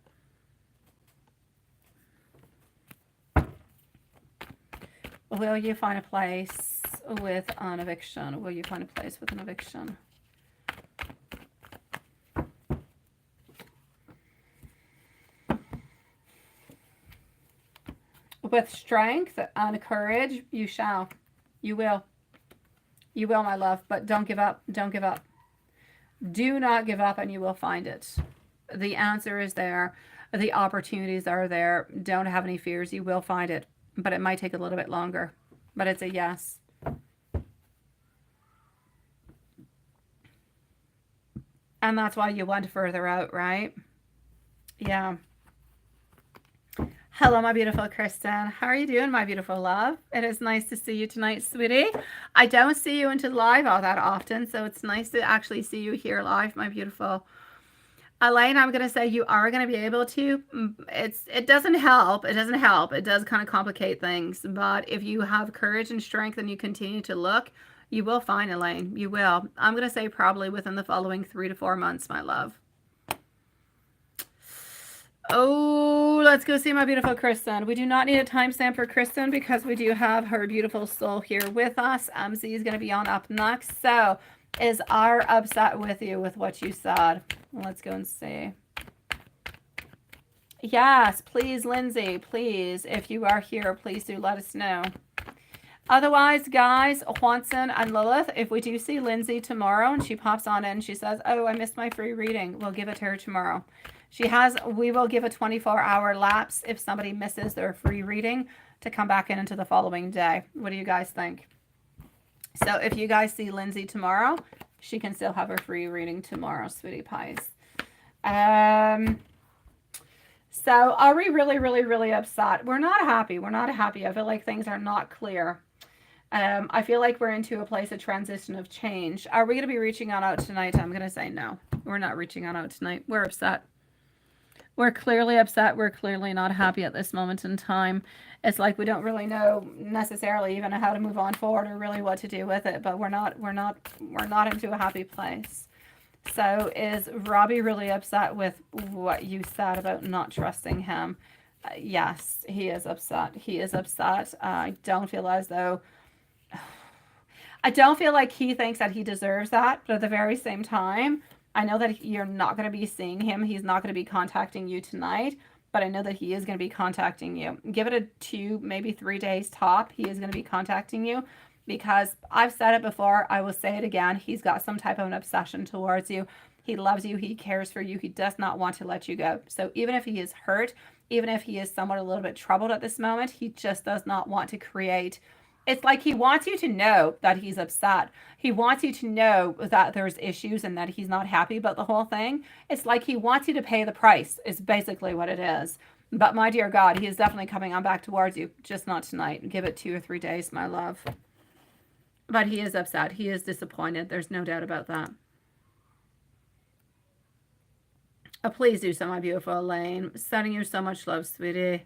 Will you find a place with an eviction? Will you find a place with an eviction? With strength and courage, you shall. You will. You will, my love. But don't give up. Don't give up. Do not give up and you will find it. The answer is there. The opportunities are there. Don't have any fears. You will find it. But it might take a little bit longer. But it's a yes. And that's why you went further out, right? Yeah. Hello, my beautiful Kristen. How are you doing, my beautiful love? It is nice to see you tonight, sweetie. I don't see you into live all that often, so it's nice to actually see you here live, my beautiful. Elaine, I'm going to say you are going to be able to. It doesn't help. It doesn't help. It does kind of complicate things. But if you have courage and strength and you continue to look, you will find, Elaine. You will. I'm going to say probably within the following 3 to 4 months, my love. Oh, let's go see my beautiful Kristen. We do not need a timestamp for Kristen because we do have her beautiful soul here with us. Z is going to be on up next. So, is R upset with you with what you said? Let's go and see. Yes, please, Lindsay, please. If you are here, please do let us know. Otherwise, guys, Juanson and Lilith, if we do see Lindsay tomorrow and she pops on in, she says, oh, I missed my free reading, we'll give it to her tomorrow. We will give a 24-hour lapse if somebody misses their free reading to come back into the following day. What do you guys think? So if you guys see Lindsay tomorrow, she can still have her free reading tomorrow, sweetie pies. So are we really, really, really upset? We're not happy. We're not happy. I feel like things are not clear. I feel like we're into a place of transition of change. Are we going to be reaching out tonight? I'm going to say no. We're not reaching out tonight. We're upset. We're clearly upset. We're clearly not happy at this moment in time. It's like we don't really know necessarily even how to move on forward or really what to do with it, but we're not into a happy place. So is Robbie really upset with what you said about not trusting him? Yes, he is upset. He is upset. I don't feel as though I don't feel like he thinks that he deserves that, but at the very same time, I know that you're not going to be seeing him. He's not going to be contacting you tonight, but I know that he is going to be contacting you. Give it a 2, maybe 3 days top. He is going to be contacting you because I've said it before. I will say it again. He's got some type of an obsession towards you. He loves you. He cares for you. He does not want to let you go. So even if he is hurt, even if he is somewhat a little bit troubled at this moment, he just does not want to create. It's like he wants you to know that he's upset. He wants you to know that there's issues and that he's not happy about the whole thing. It's like he wants you to pay the price is basically what it is. But my dear God, he is definitely coming on back towards you. Just not tonight. Give it 2 or 3 days, my love. But he is upset. He is disappointed. There's no doubt about that. Oh, please do so, my beautiful Elaine. Sending you so much love, sweetie.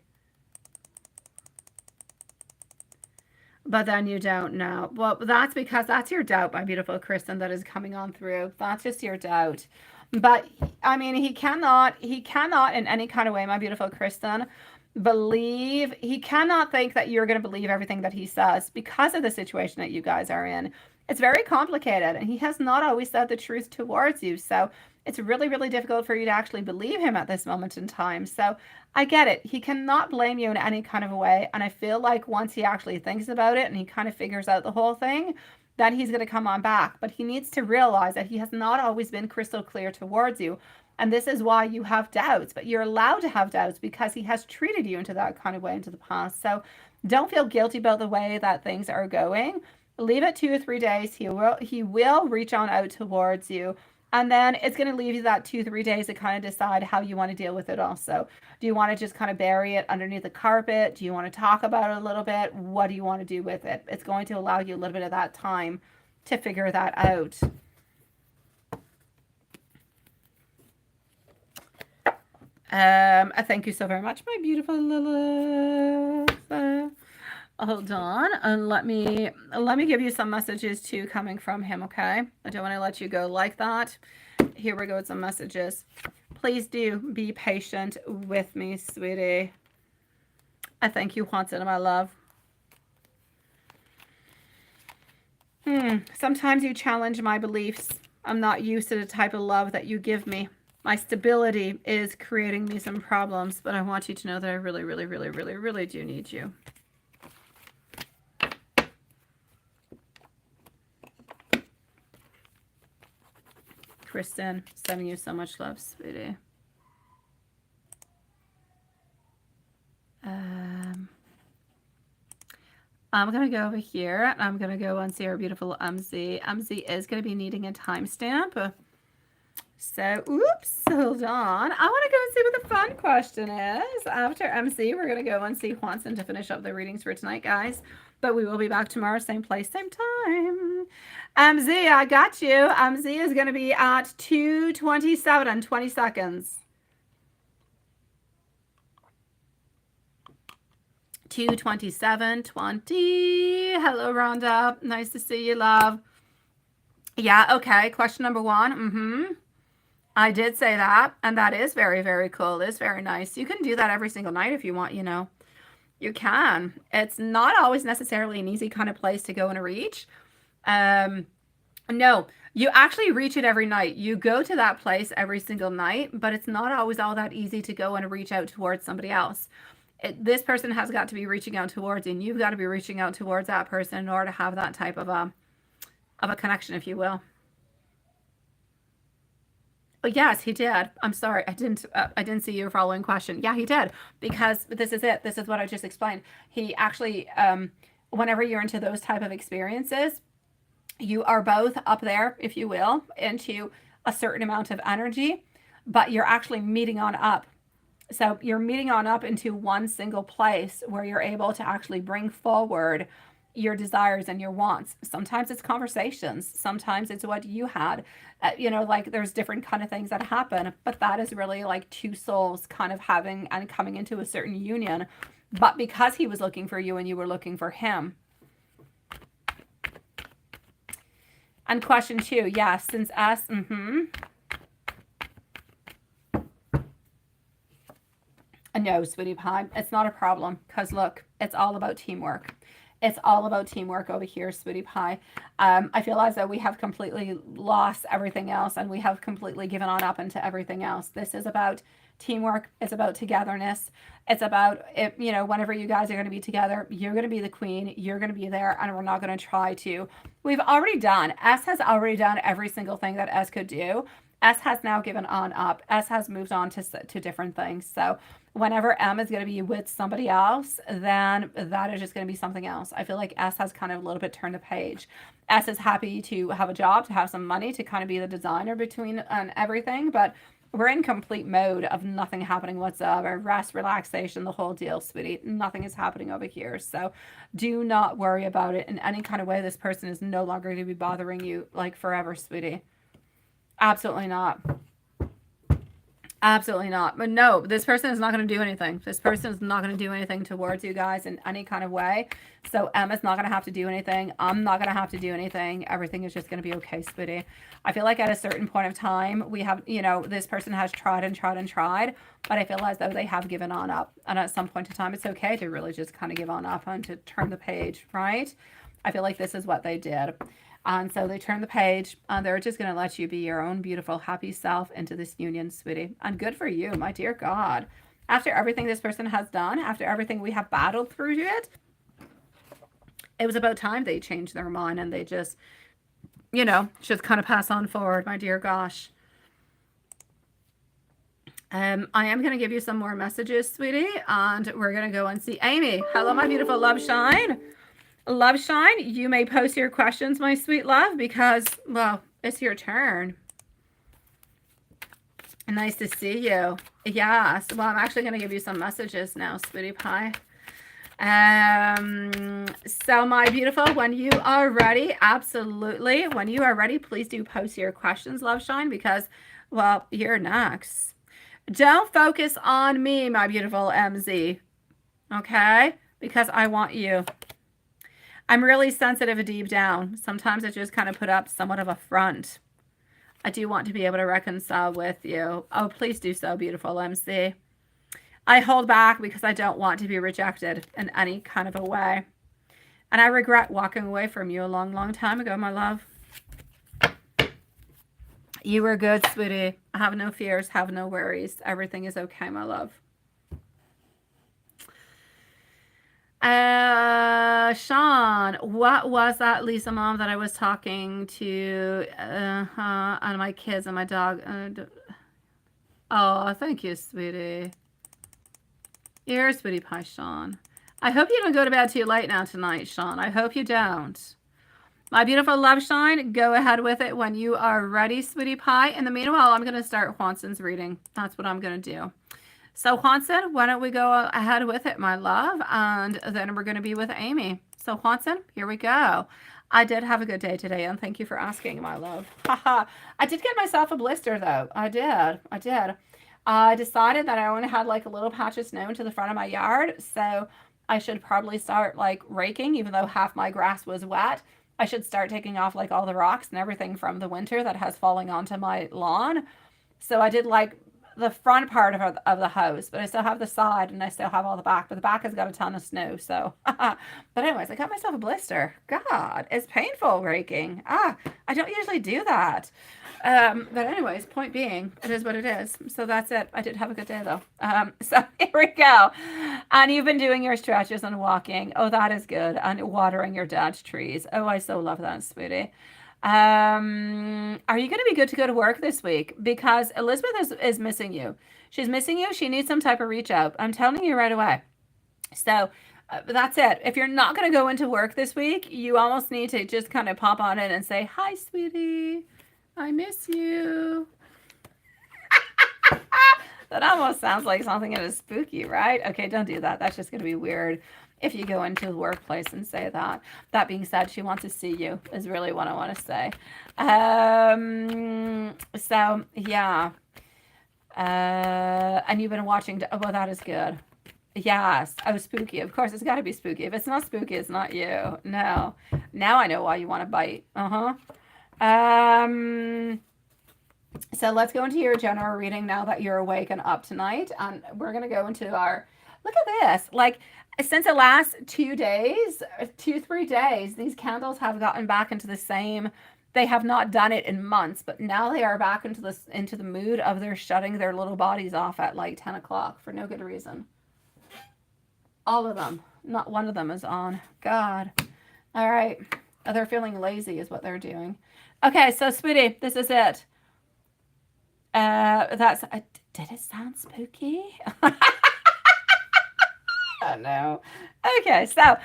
But then you don't know. Well, that's because that's your doubt, my beautiful Kristen, that is coming on through. That's just your doubt. But, I mean, he cannot in any kind of way, my beautiful Kristen, he cannot think that you're going to believe everything that he says because of the situation that you guys are in. It's very complicated, and he has not always said the truth towards you. So it's really, really difficult for you to actually believe him at this moment in time. So I get it. He cannot blame you in any kind of a way. And I feel like once he actually thinks about it and he kind of figures out the whole thing, then he's going to come on back. But he needs to realize that he has not always been crystal clear towards you. And this is why you have doubts. But you're allowed to have doubts because he has treated you into that kind of way into the past. So don't feel guilty about the way that things are going. Leave it 2 or 3 days. He will reach on out towards you. And then it's going to leave you that 2 or 3 days to kind of decide how you want to deal with it also. Do you want to just kind of bury it underneath the carpet? Do you want to talk about it a little bit? What do you want to do with it? It's going to allow you a little bit of that time to figure that out. Thank you so very much, my beautiful Lilith. Hold on, and let me give you some messages too coming from him, okay? I don't want to let you go like that. Here we go with some messages. Please do be patient with me, sweetie. I thank you, Watson, my love. Sometimes you challenge my beliefs. I'm not used to the type of love that you give me. My stability is creating me some problems, but I want you to know that I really, really, really, really, really do need you. Kristen, sending you so much love, sweetie. I'm going to go over here, and I'm going to go and see our beautiful MZ. MZ is going to be needing a timestamp. So, oops, hold on. I want to go and see what the fun question is. After MC, we're going to go and see Juanson to finish up the readings for tonight, guys. But we will be back tomorrow, same place, same time. MZ, I got you. MZ is going to be at 2:27 and 20 seconds. 2:27:20. Hello, Rhonda. Nice to see you, love. Yeah, okay. Question number 1. I did say that, and that is very, very cool. It's very nice. You can do that every single night if you want, you know. You can. It's not always necessarily an easy kind of place to go and reach. No, you actually reach it every night. You go to that place every single night, but it's not always all that easy to go and reach out towards somebody else. This person has got to be reaching out towards you, and you've got to be reaching out towards that person in order to have that type of a connection, if you will. Oh, yes, he did. I'm sorry. I didn't see your following question. Yeah, he did, because this is it. This is what I just explained. He actually, whenever you're into those type of experiences, you are both up there, if you will, into a certain amount of energy, but you're actually meeting on up. So you're meeting on up into one single place where you're able to actually bring forward your desires and your wants. Sometimes it's conversations. Sometimes it's what you had. You know, like there's different kind of things that happen, but that is really like two souls kind of having and coming into a certain union. But because he was looking for you and you were looking for him. And question 2, yes, since us, No, sweetie pie, it's not a problem, because look, it's all about teamwork. It's all about teamwork over here, sweetie pie. I feel as though we have completely lost everything else, and we have completely given on up into everything else. This is about teamwork. It's about togetherness. It's about, you know, whenever you guys are going to be together, you're going to be the queen. You're going to be there, and we're not going to try to. We've already done. S has already done every single thing that S could do. S has now given on up. S has moved on to different things. So whenever M is going to be with somebody else, then that is just going to be something else. I feel like S has kind of a little bit turned the page. S is happy to have a job, to have some money, to kind of be the designer between and everything. But We're in complete mode of nothing happening whatsoever. Rest, relaxation, the whole deal, sweetie. Nothing is happening over here. So do not worry about it in any kind of way. This person is no longer going to be bothering you like forever, sweetie. Absolutely not. Absolutely not. But no, this person is not going to do anything. This person is not going to do anything towards you guys in any kind of way. So Emma's not going to have to do anything. I'm not going to have to do anything. Everything is just going to be okay, sweetie. I feel like at a certain point of time, we have, you know, this person has tried and tried and tried, but I feel as though they have given on up. And at some point in time, it's okay to really just kind of give on up and to turn the page, right? I feel like this is what they did. And so they turn the page and they're just going to let you be your own beautiful, happy self into this union, sweetie. And good for you, my dear God. After everything this person has done, after everything we have battled through it, it was about time they changed their mind and they just, you know, just kind of pass on forward, my dear gosh. I am going to give you some more messages, sweetie, and we're going to go and see Amy. Hello, my beautiful love shine. Love shine, you may post your questions, my sweet love, because, well, it's your turn. Nice to see you. Yes. Well, I'm actually going to give you some messages now, sweetie pie. So my beautiful, when you are ready, absolutely. When you are ready, please do post your questions, love shine, because, well, you're next. Don't focus on me, my beautiful MZ. Okay? Because I want you. I'm really sensitive deep down. Sometimes I just kind of put up somewhat of a front. I do want to be able to reconcile with you. Oh, please do so, beautiful MC. I hold back because I don't want to be rejected in any kind of a way. And I regret walking away from you a long, long time ago, my love. You were good, sweetie. Have no fears, have no worries. Everything is okay, my love. Sean, what was that, Lisa mom, that I was talking to on my kids and my dog? Oh, thank you, sweetie. You're sweetie pie, Sean. I hope you don't go to bed too late now tonight, Sean. I hope you don't. My beautiful love shine, go ahead with it when you are ready, sweetie pie. In the meanwhile, I'm going to start Juanson's reading. That's what I'm going to do. So Juanson, why don't we go ahead with it, my love, and then we're going to be with Amy. So Juanson, here we go. I did have a good day today, and thank you for asking, my love. Haha. I did get myself a blister, though. I did. I decided that I only had like a little patch of snow to the front of my yard, so I should probably start like raking, even though half my grass was wet. I should start taking off like all the rocks and everything from the winter that has fallen onto my lawn. So I did like the front part of the house, but I still have the side and I still have all the back, but the back has got a ton of snow. So, but anyways, I got myself a blister. God, it's painful raking. I don't usually do that. But anyways, point being, it is what it is. So that's it. I did have a good day though. So here we go. And you've been doing your stretches and walking. Oh, that is good. And watering your dad's trees. Oh, I so love that, sweetie. Are you going to be good to go to work this week? Because Elizabeth is missing you. She's missing you. She needs some type of reach out. I'm telling you right away. So that's it. If you're not going to go into work this week, you almost need to just kind of pop on in and say, hi, sweetie. I miss you. That almost sounds like something that is spooky, right? Okay, don't do that. That's just going to be weird if you go into the workplace and say that. That being said, she wants to see you is really what I want to say. So, yeah. And you've been watching. Oh, well, that is good. Yes. Oh, spooky. Of course, it's got to be spooky. If it's not spooky, it's not you. No. Now I know why you want to bite. So let's go into your general reading now that you're awake and up tonight. And we're going to go into our, look at this. Like, since the last 3 days, these candles have gotten back into the same, they have not done it in months, but now they are back into the mood of they're shutting their little bodies off at like 10 o'clock for no good reason. All of them. Not one of them is on. God. All right. They're feeling lazy is what they're doing. Okay, so sweetie, this is it. Did it sound spooky? Oh no. Okay, so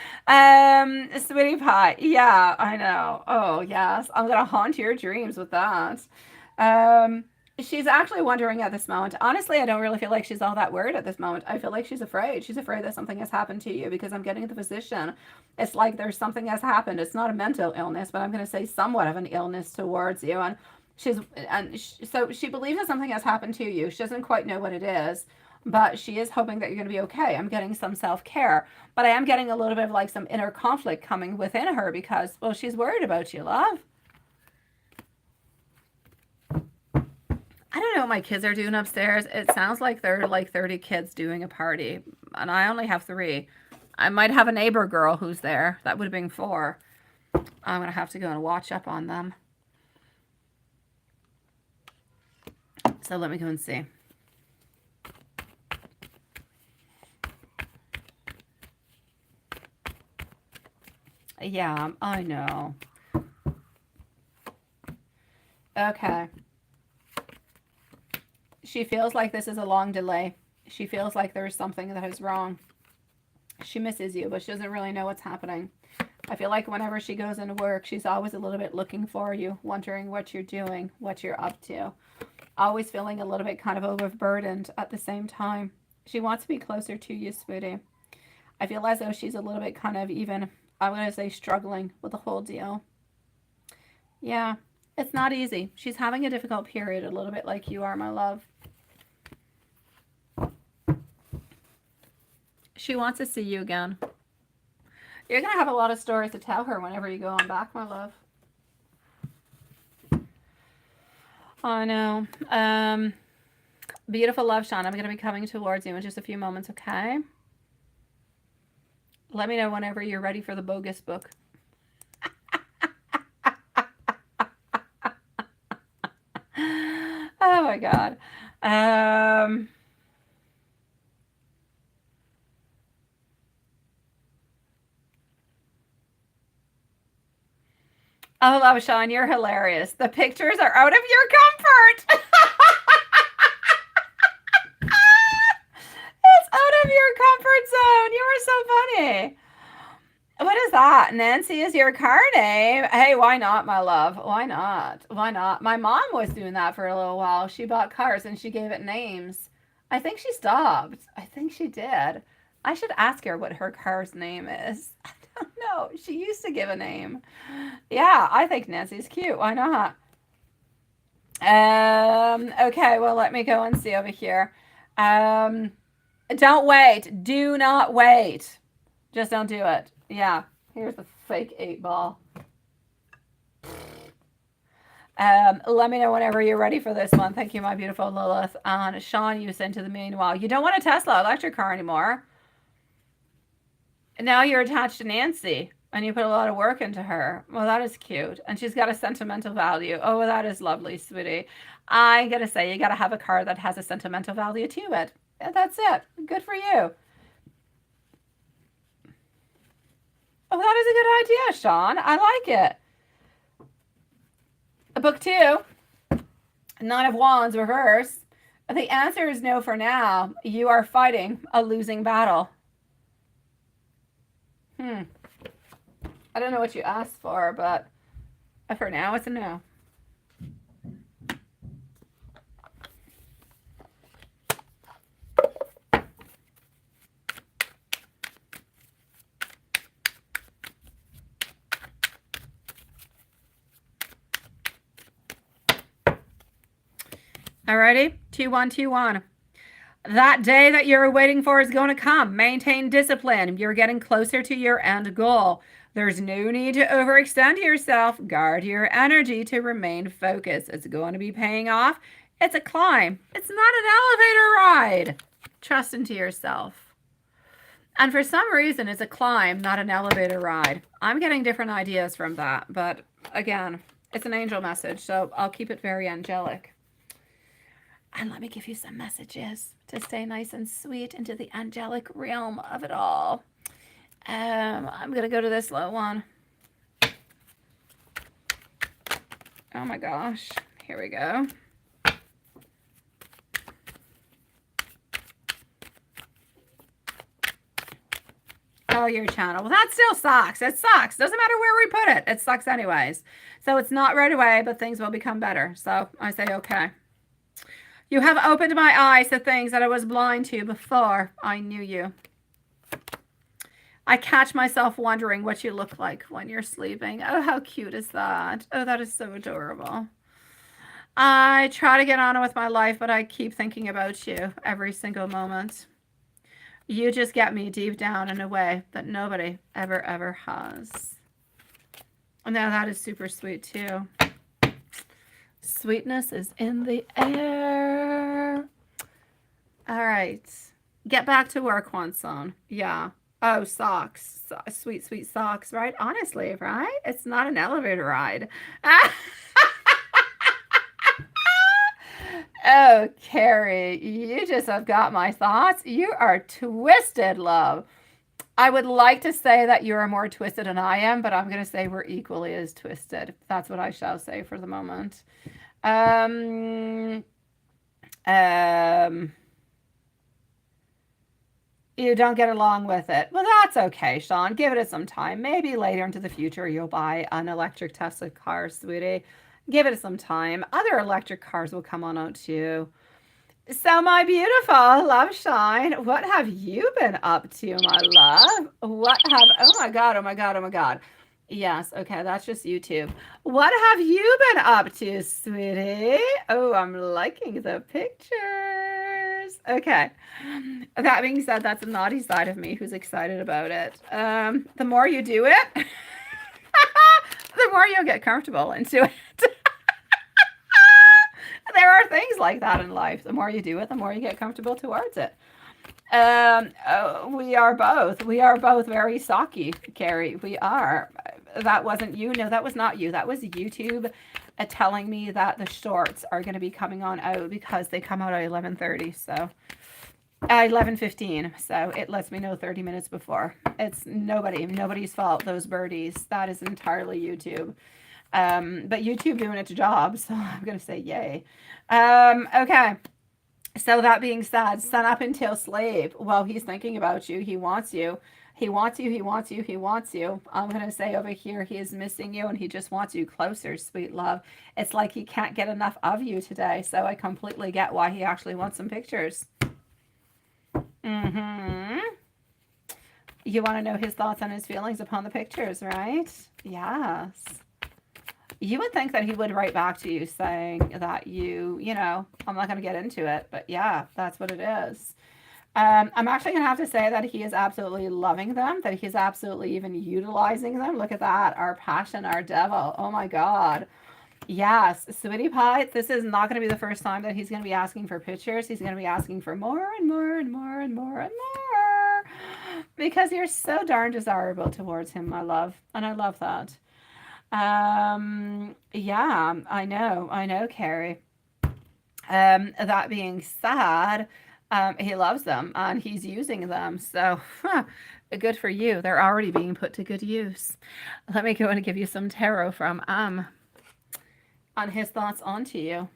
sweetie pie. Yeah, I know. Oh yes, I'm gonna haunt your dreams with that. She's actually wondering at this moment. Honestly, I don't really feel like she's all that worried at this moment. I feel like she's afraid. She's afraid that something has happened to you, because I'm getting the position. It's like there's something has happened. It's not a mental illness, but I'm going to say somewhat of an illness towards you. And so she believes that something has happened to you. She doesn't quite know what it is, but she is hoping that you're going to be okay. I'm getting some self-care, but I am getting a little bit of like some inner conflict coming within her because, well, she's worried about you, love. I don't know what my kids are doing upstairs. It sounds like there are like 30 kids doing a party, and I only have 3. I might have a neighbor girl who's there. That would have been 4. I'm going to have to go and watch up on them. So let me go and see. Yeah, I know. Okay. She feels like this is a long delay. She feels like there's something that is wrong. She misses you, but she doesn't really know what's happening. I feel like whenever she goes into work, she's always a little bit looking for you, wondering what you're doing, what you're up to. Always feeling a little bit kind of overburdened at the same time. She wants to be closer to you, sweetie. I feel as though she's a little bit kind of even, I'm going to say, struggling with the whole deal. Yeah, it's not easy. She's having a difficult period, a little bit like you are, my love. She wants to see you again. You're going to have a lot of stories to tell her whenever you go on back, my love. I know. Beautiful love, Sean. I'm going to be coming towards you in just a few moments, okay? Let me know whenever you're ready for the bogus book. Oh, my God. Oh, love, Sean, you're hilarious. The pictures are out of your comfort. It's out of your comfort zone. You are so funny. What is that? Nancy is your car name. Hey, why not, my love? Why not? Why not? My mom was doing that for a little while. She bought cars and she gave it names. I think she stopped. I think she did. I should ask her what her car's name is. I don't know. She used to give a name. Yeah, I think Nancy's cute. Why not? Okay, well, let me go and see over here. Don't wait. Do not wait. Just don't do it. Yeah, here's the fake 8-ball. Let me know whenever you're ready for this one. Thank you, my beautiful Lilith. And Sean, you sent to the meanwhile. You don't want a Tesla electric car anymore. And now you're attached to Nancy, and you put a lot of work into her. Well, that is cute. And she's got a sentimental value. Oh, that is lovely, sweetie. I gotta say, you gotta have a car that has a sentimental value to it. And that's it. Good for you. Oh, that is a good idea, Sean. I like it. Book 2, Nine of Wands, reverse. The answer is no for now. You are fighting a losing battle. I don't know what you asked for, but for now, it's a no. Alrighty, 2-1-2-1. That day that you're waiting for is going to come. Maintain discipline. You're getting closer to your end goal. There's no need to overextend yourself. Guard your energy to remain focused. It's going to be paying off. It's a climb. It's not an elevator ride. Trust into yourself. And for some reason, it's a climb, not an elevator ride. I'm getting different ideas from that. But again, it's an angel message, so I'll keep it very angelic. And let me give you some messages to stay nice and sweet into the angelic realm of it all. I'm going to go to this low one. Oh my gosh. Here we go. Oh, your channel. Well, that still sucks. It sucks. Doesn't matter where we put it. It sucks anyways. So it's not right away, but things will become better. So I say, okay. You have opened my eyes to things that I was blind to before I knew you. I catch myself wondering what you look like when you're sleeping. Oh, how cute is that? Oh, that is so adorable. I try to get on with my life, but I keep thinking about you every single moment. You just get me deep down in a way that nobody ever has. Now that is super sweet too. Sweetness is in the air. All right. Get back to work, Juan-san. Yeah. Oh, socks. Sweet, sweet socks, right? Honestly, right? It's not an elevator ride. Oh, Carrie, you just have got my thoughts. You are twisted, love. I would like to say that you are more twisted than I am, but I'm going to say we're equally as twisted. That's what I shall say for the moment. You don't get along with it. Well, that's okay, Sean. Give it some time. Maybe later into the future you'll buy an electric Tesla car, sweetie. Give it some time. Other electric cars will come on out too. So, my beautiful love shine, what have you been up to, my love? Oh my God, oh my God, oh my God. Yes, okay, that's just YouTube. What have you been up to, sweetie? Oh, I'm liking the pictures. Okay. That being said, that's a naughty side of me who's excited about it. The more you do it, the more you'll get comfortable into it. There are things like that in life. The more you do it, the more you get comfortable towards it. We are both very socky, Carrie. We are. That wasn't you. No, that was not you. That was YouTube telling me that the shorts are going to be coming on out because they come out at 11:30. So 11:15. So it lets me know 30 minutes before. It's nobody's fault. Those birdies. That is entirely YouTube. But YouTube doing its job, so I'm going to say yay. Okay. So that being said, sun up until slave. Well, he's thinking about you. He wants you. He wants you. He wants you. He wants you. I'm going to say over here, he is missing you and he just wants you closer, sweet love. It's like he can't get enough of you today. So I completely get why he actually wants some pictures. You want to know his thoughts and his feelings upon the pictures, right? Yes. You would think that he would write back to you saying that I'm not going to get into it, but yeah, that's what it is. I'm actually going to have to say that he is absolutely loving them, that he's absolutely even utilizing them. Look at that. Our passion, our devil. Oh my God. Yes, sweetie pie, this is not going to be the first time that he's going to be asking for pictures. He's going to be asking for more and more and more and more and more because you're so darn desirable towards him, my love. And I love that. Yeah, I know, Carrie. That being said, he loves them and he's using them. So good for you. They're already being put to good use. Let me go and give you some tarot from on his thoughts onto you.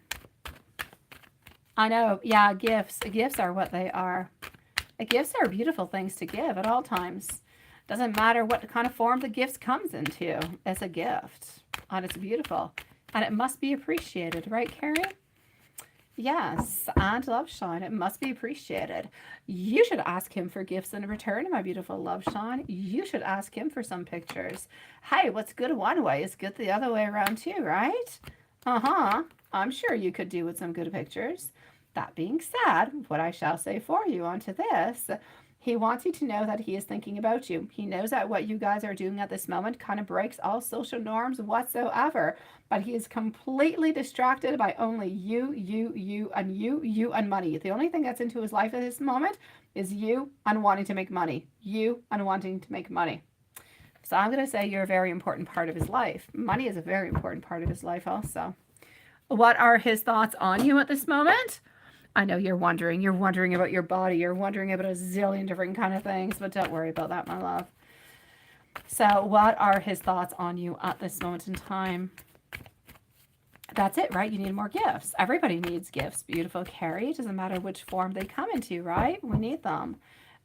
I know. Yeah, gifts are what they are. Gifts are beautiful things to give at all times. Doesn't matter what kind of form the gift comes into. It's a gift. And it's beautiful. And it must be appreciated. Right, Carrie? Yes. And love shine. It must be appreciated. You should ask him for gifts in return, my beautiful love shine. You should ask him for some pictures. Hey, what's good one way is good the other way around too, right? I'm sure you could do with some good pictures. That being said, what I shall say for you onto this, he wants you to know that he is thinking about you. He knows that what you guys are doing at this moment kind of breaks all social norms whatsoever, but he is completely distracted by only you, and money. The only thing that's into his life at this moment is you and wanting to make money. You and wanting to make money. So I'm going to say you're a very important part of his life. Money is a very important part of his life also. What are his thoughts on you at this moment? I know you're wondering about your body. You're wondering about a zillion different kind of things, but don't worry about that, my love. So what are his thoughts on you at this moment in time? That's it, right? You need more gifts. Everybody needs gifts. Beautiful Carrie. It doesn't matter which form they come into, right? We need them.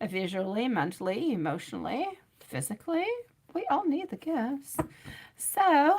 Visually, mentally, emotionally, physically. We all need the gifts. So,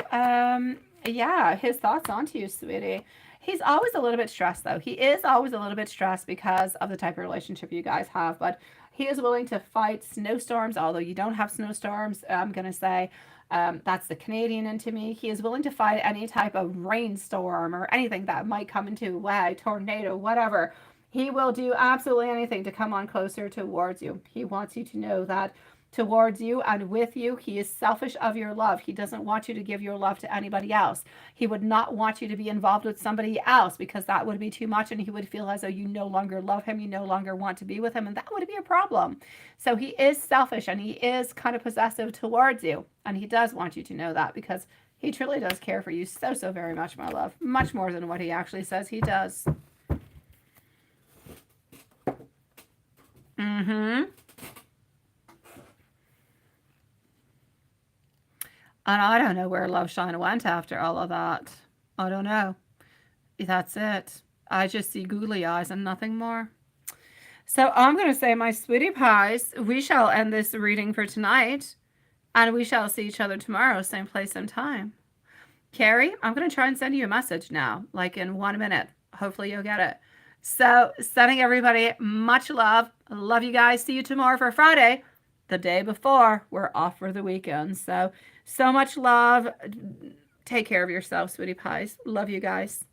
yeah, his thoughts onto you, sweetie. He's always a little bit stressed, though. He is always a little bit stressed because of the type of relationship you guys have. But he is willing to fight snowstorms, although you don't have snowstorms. I'm going to say that's the Canadian into me. He is willing to fight any type of rainstorm or anything that might come into way, tornado, whatever. He will do absolutely anything to come on closer towards you. He wants you to know that towards you and with you, he is selfish of your love. He doesn't want you to give your love to anybody else. He would not want you to be involved with somebody else because that would be too much and he would feel as though you no longer love him, you no longer want to be with him, and that would be a problem. So he is selfish and he is kind of possessive towards you, and he does want you to know that because he truly does care for you so, so very much, my love. Much more than what he actually says he does. And I don't know where Love Shine went after all of that. I don't know. That's it. I just see googly eyes and nothing more. So I'm going to say, my sweetie pies, we shall end this reading for tonight. And we shall see each other tomorrow, same place, same time. Carrie, I'm going to try and send you a message now, like in 1 minute. Hopefully you'll get it. So sending everybody much love. Love you guys. See you tomorrow for Friday. The day before, we're off for the weekend. So much love. Take care of yourself, sweetie pies. Love you guys.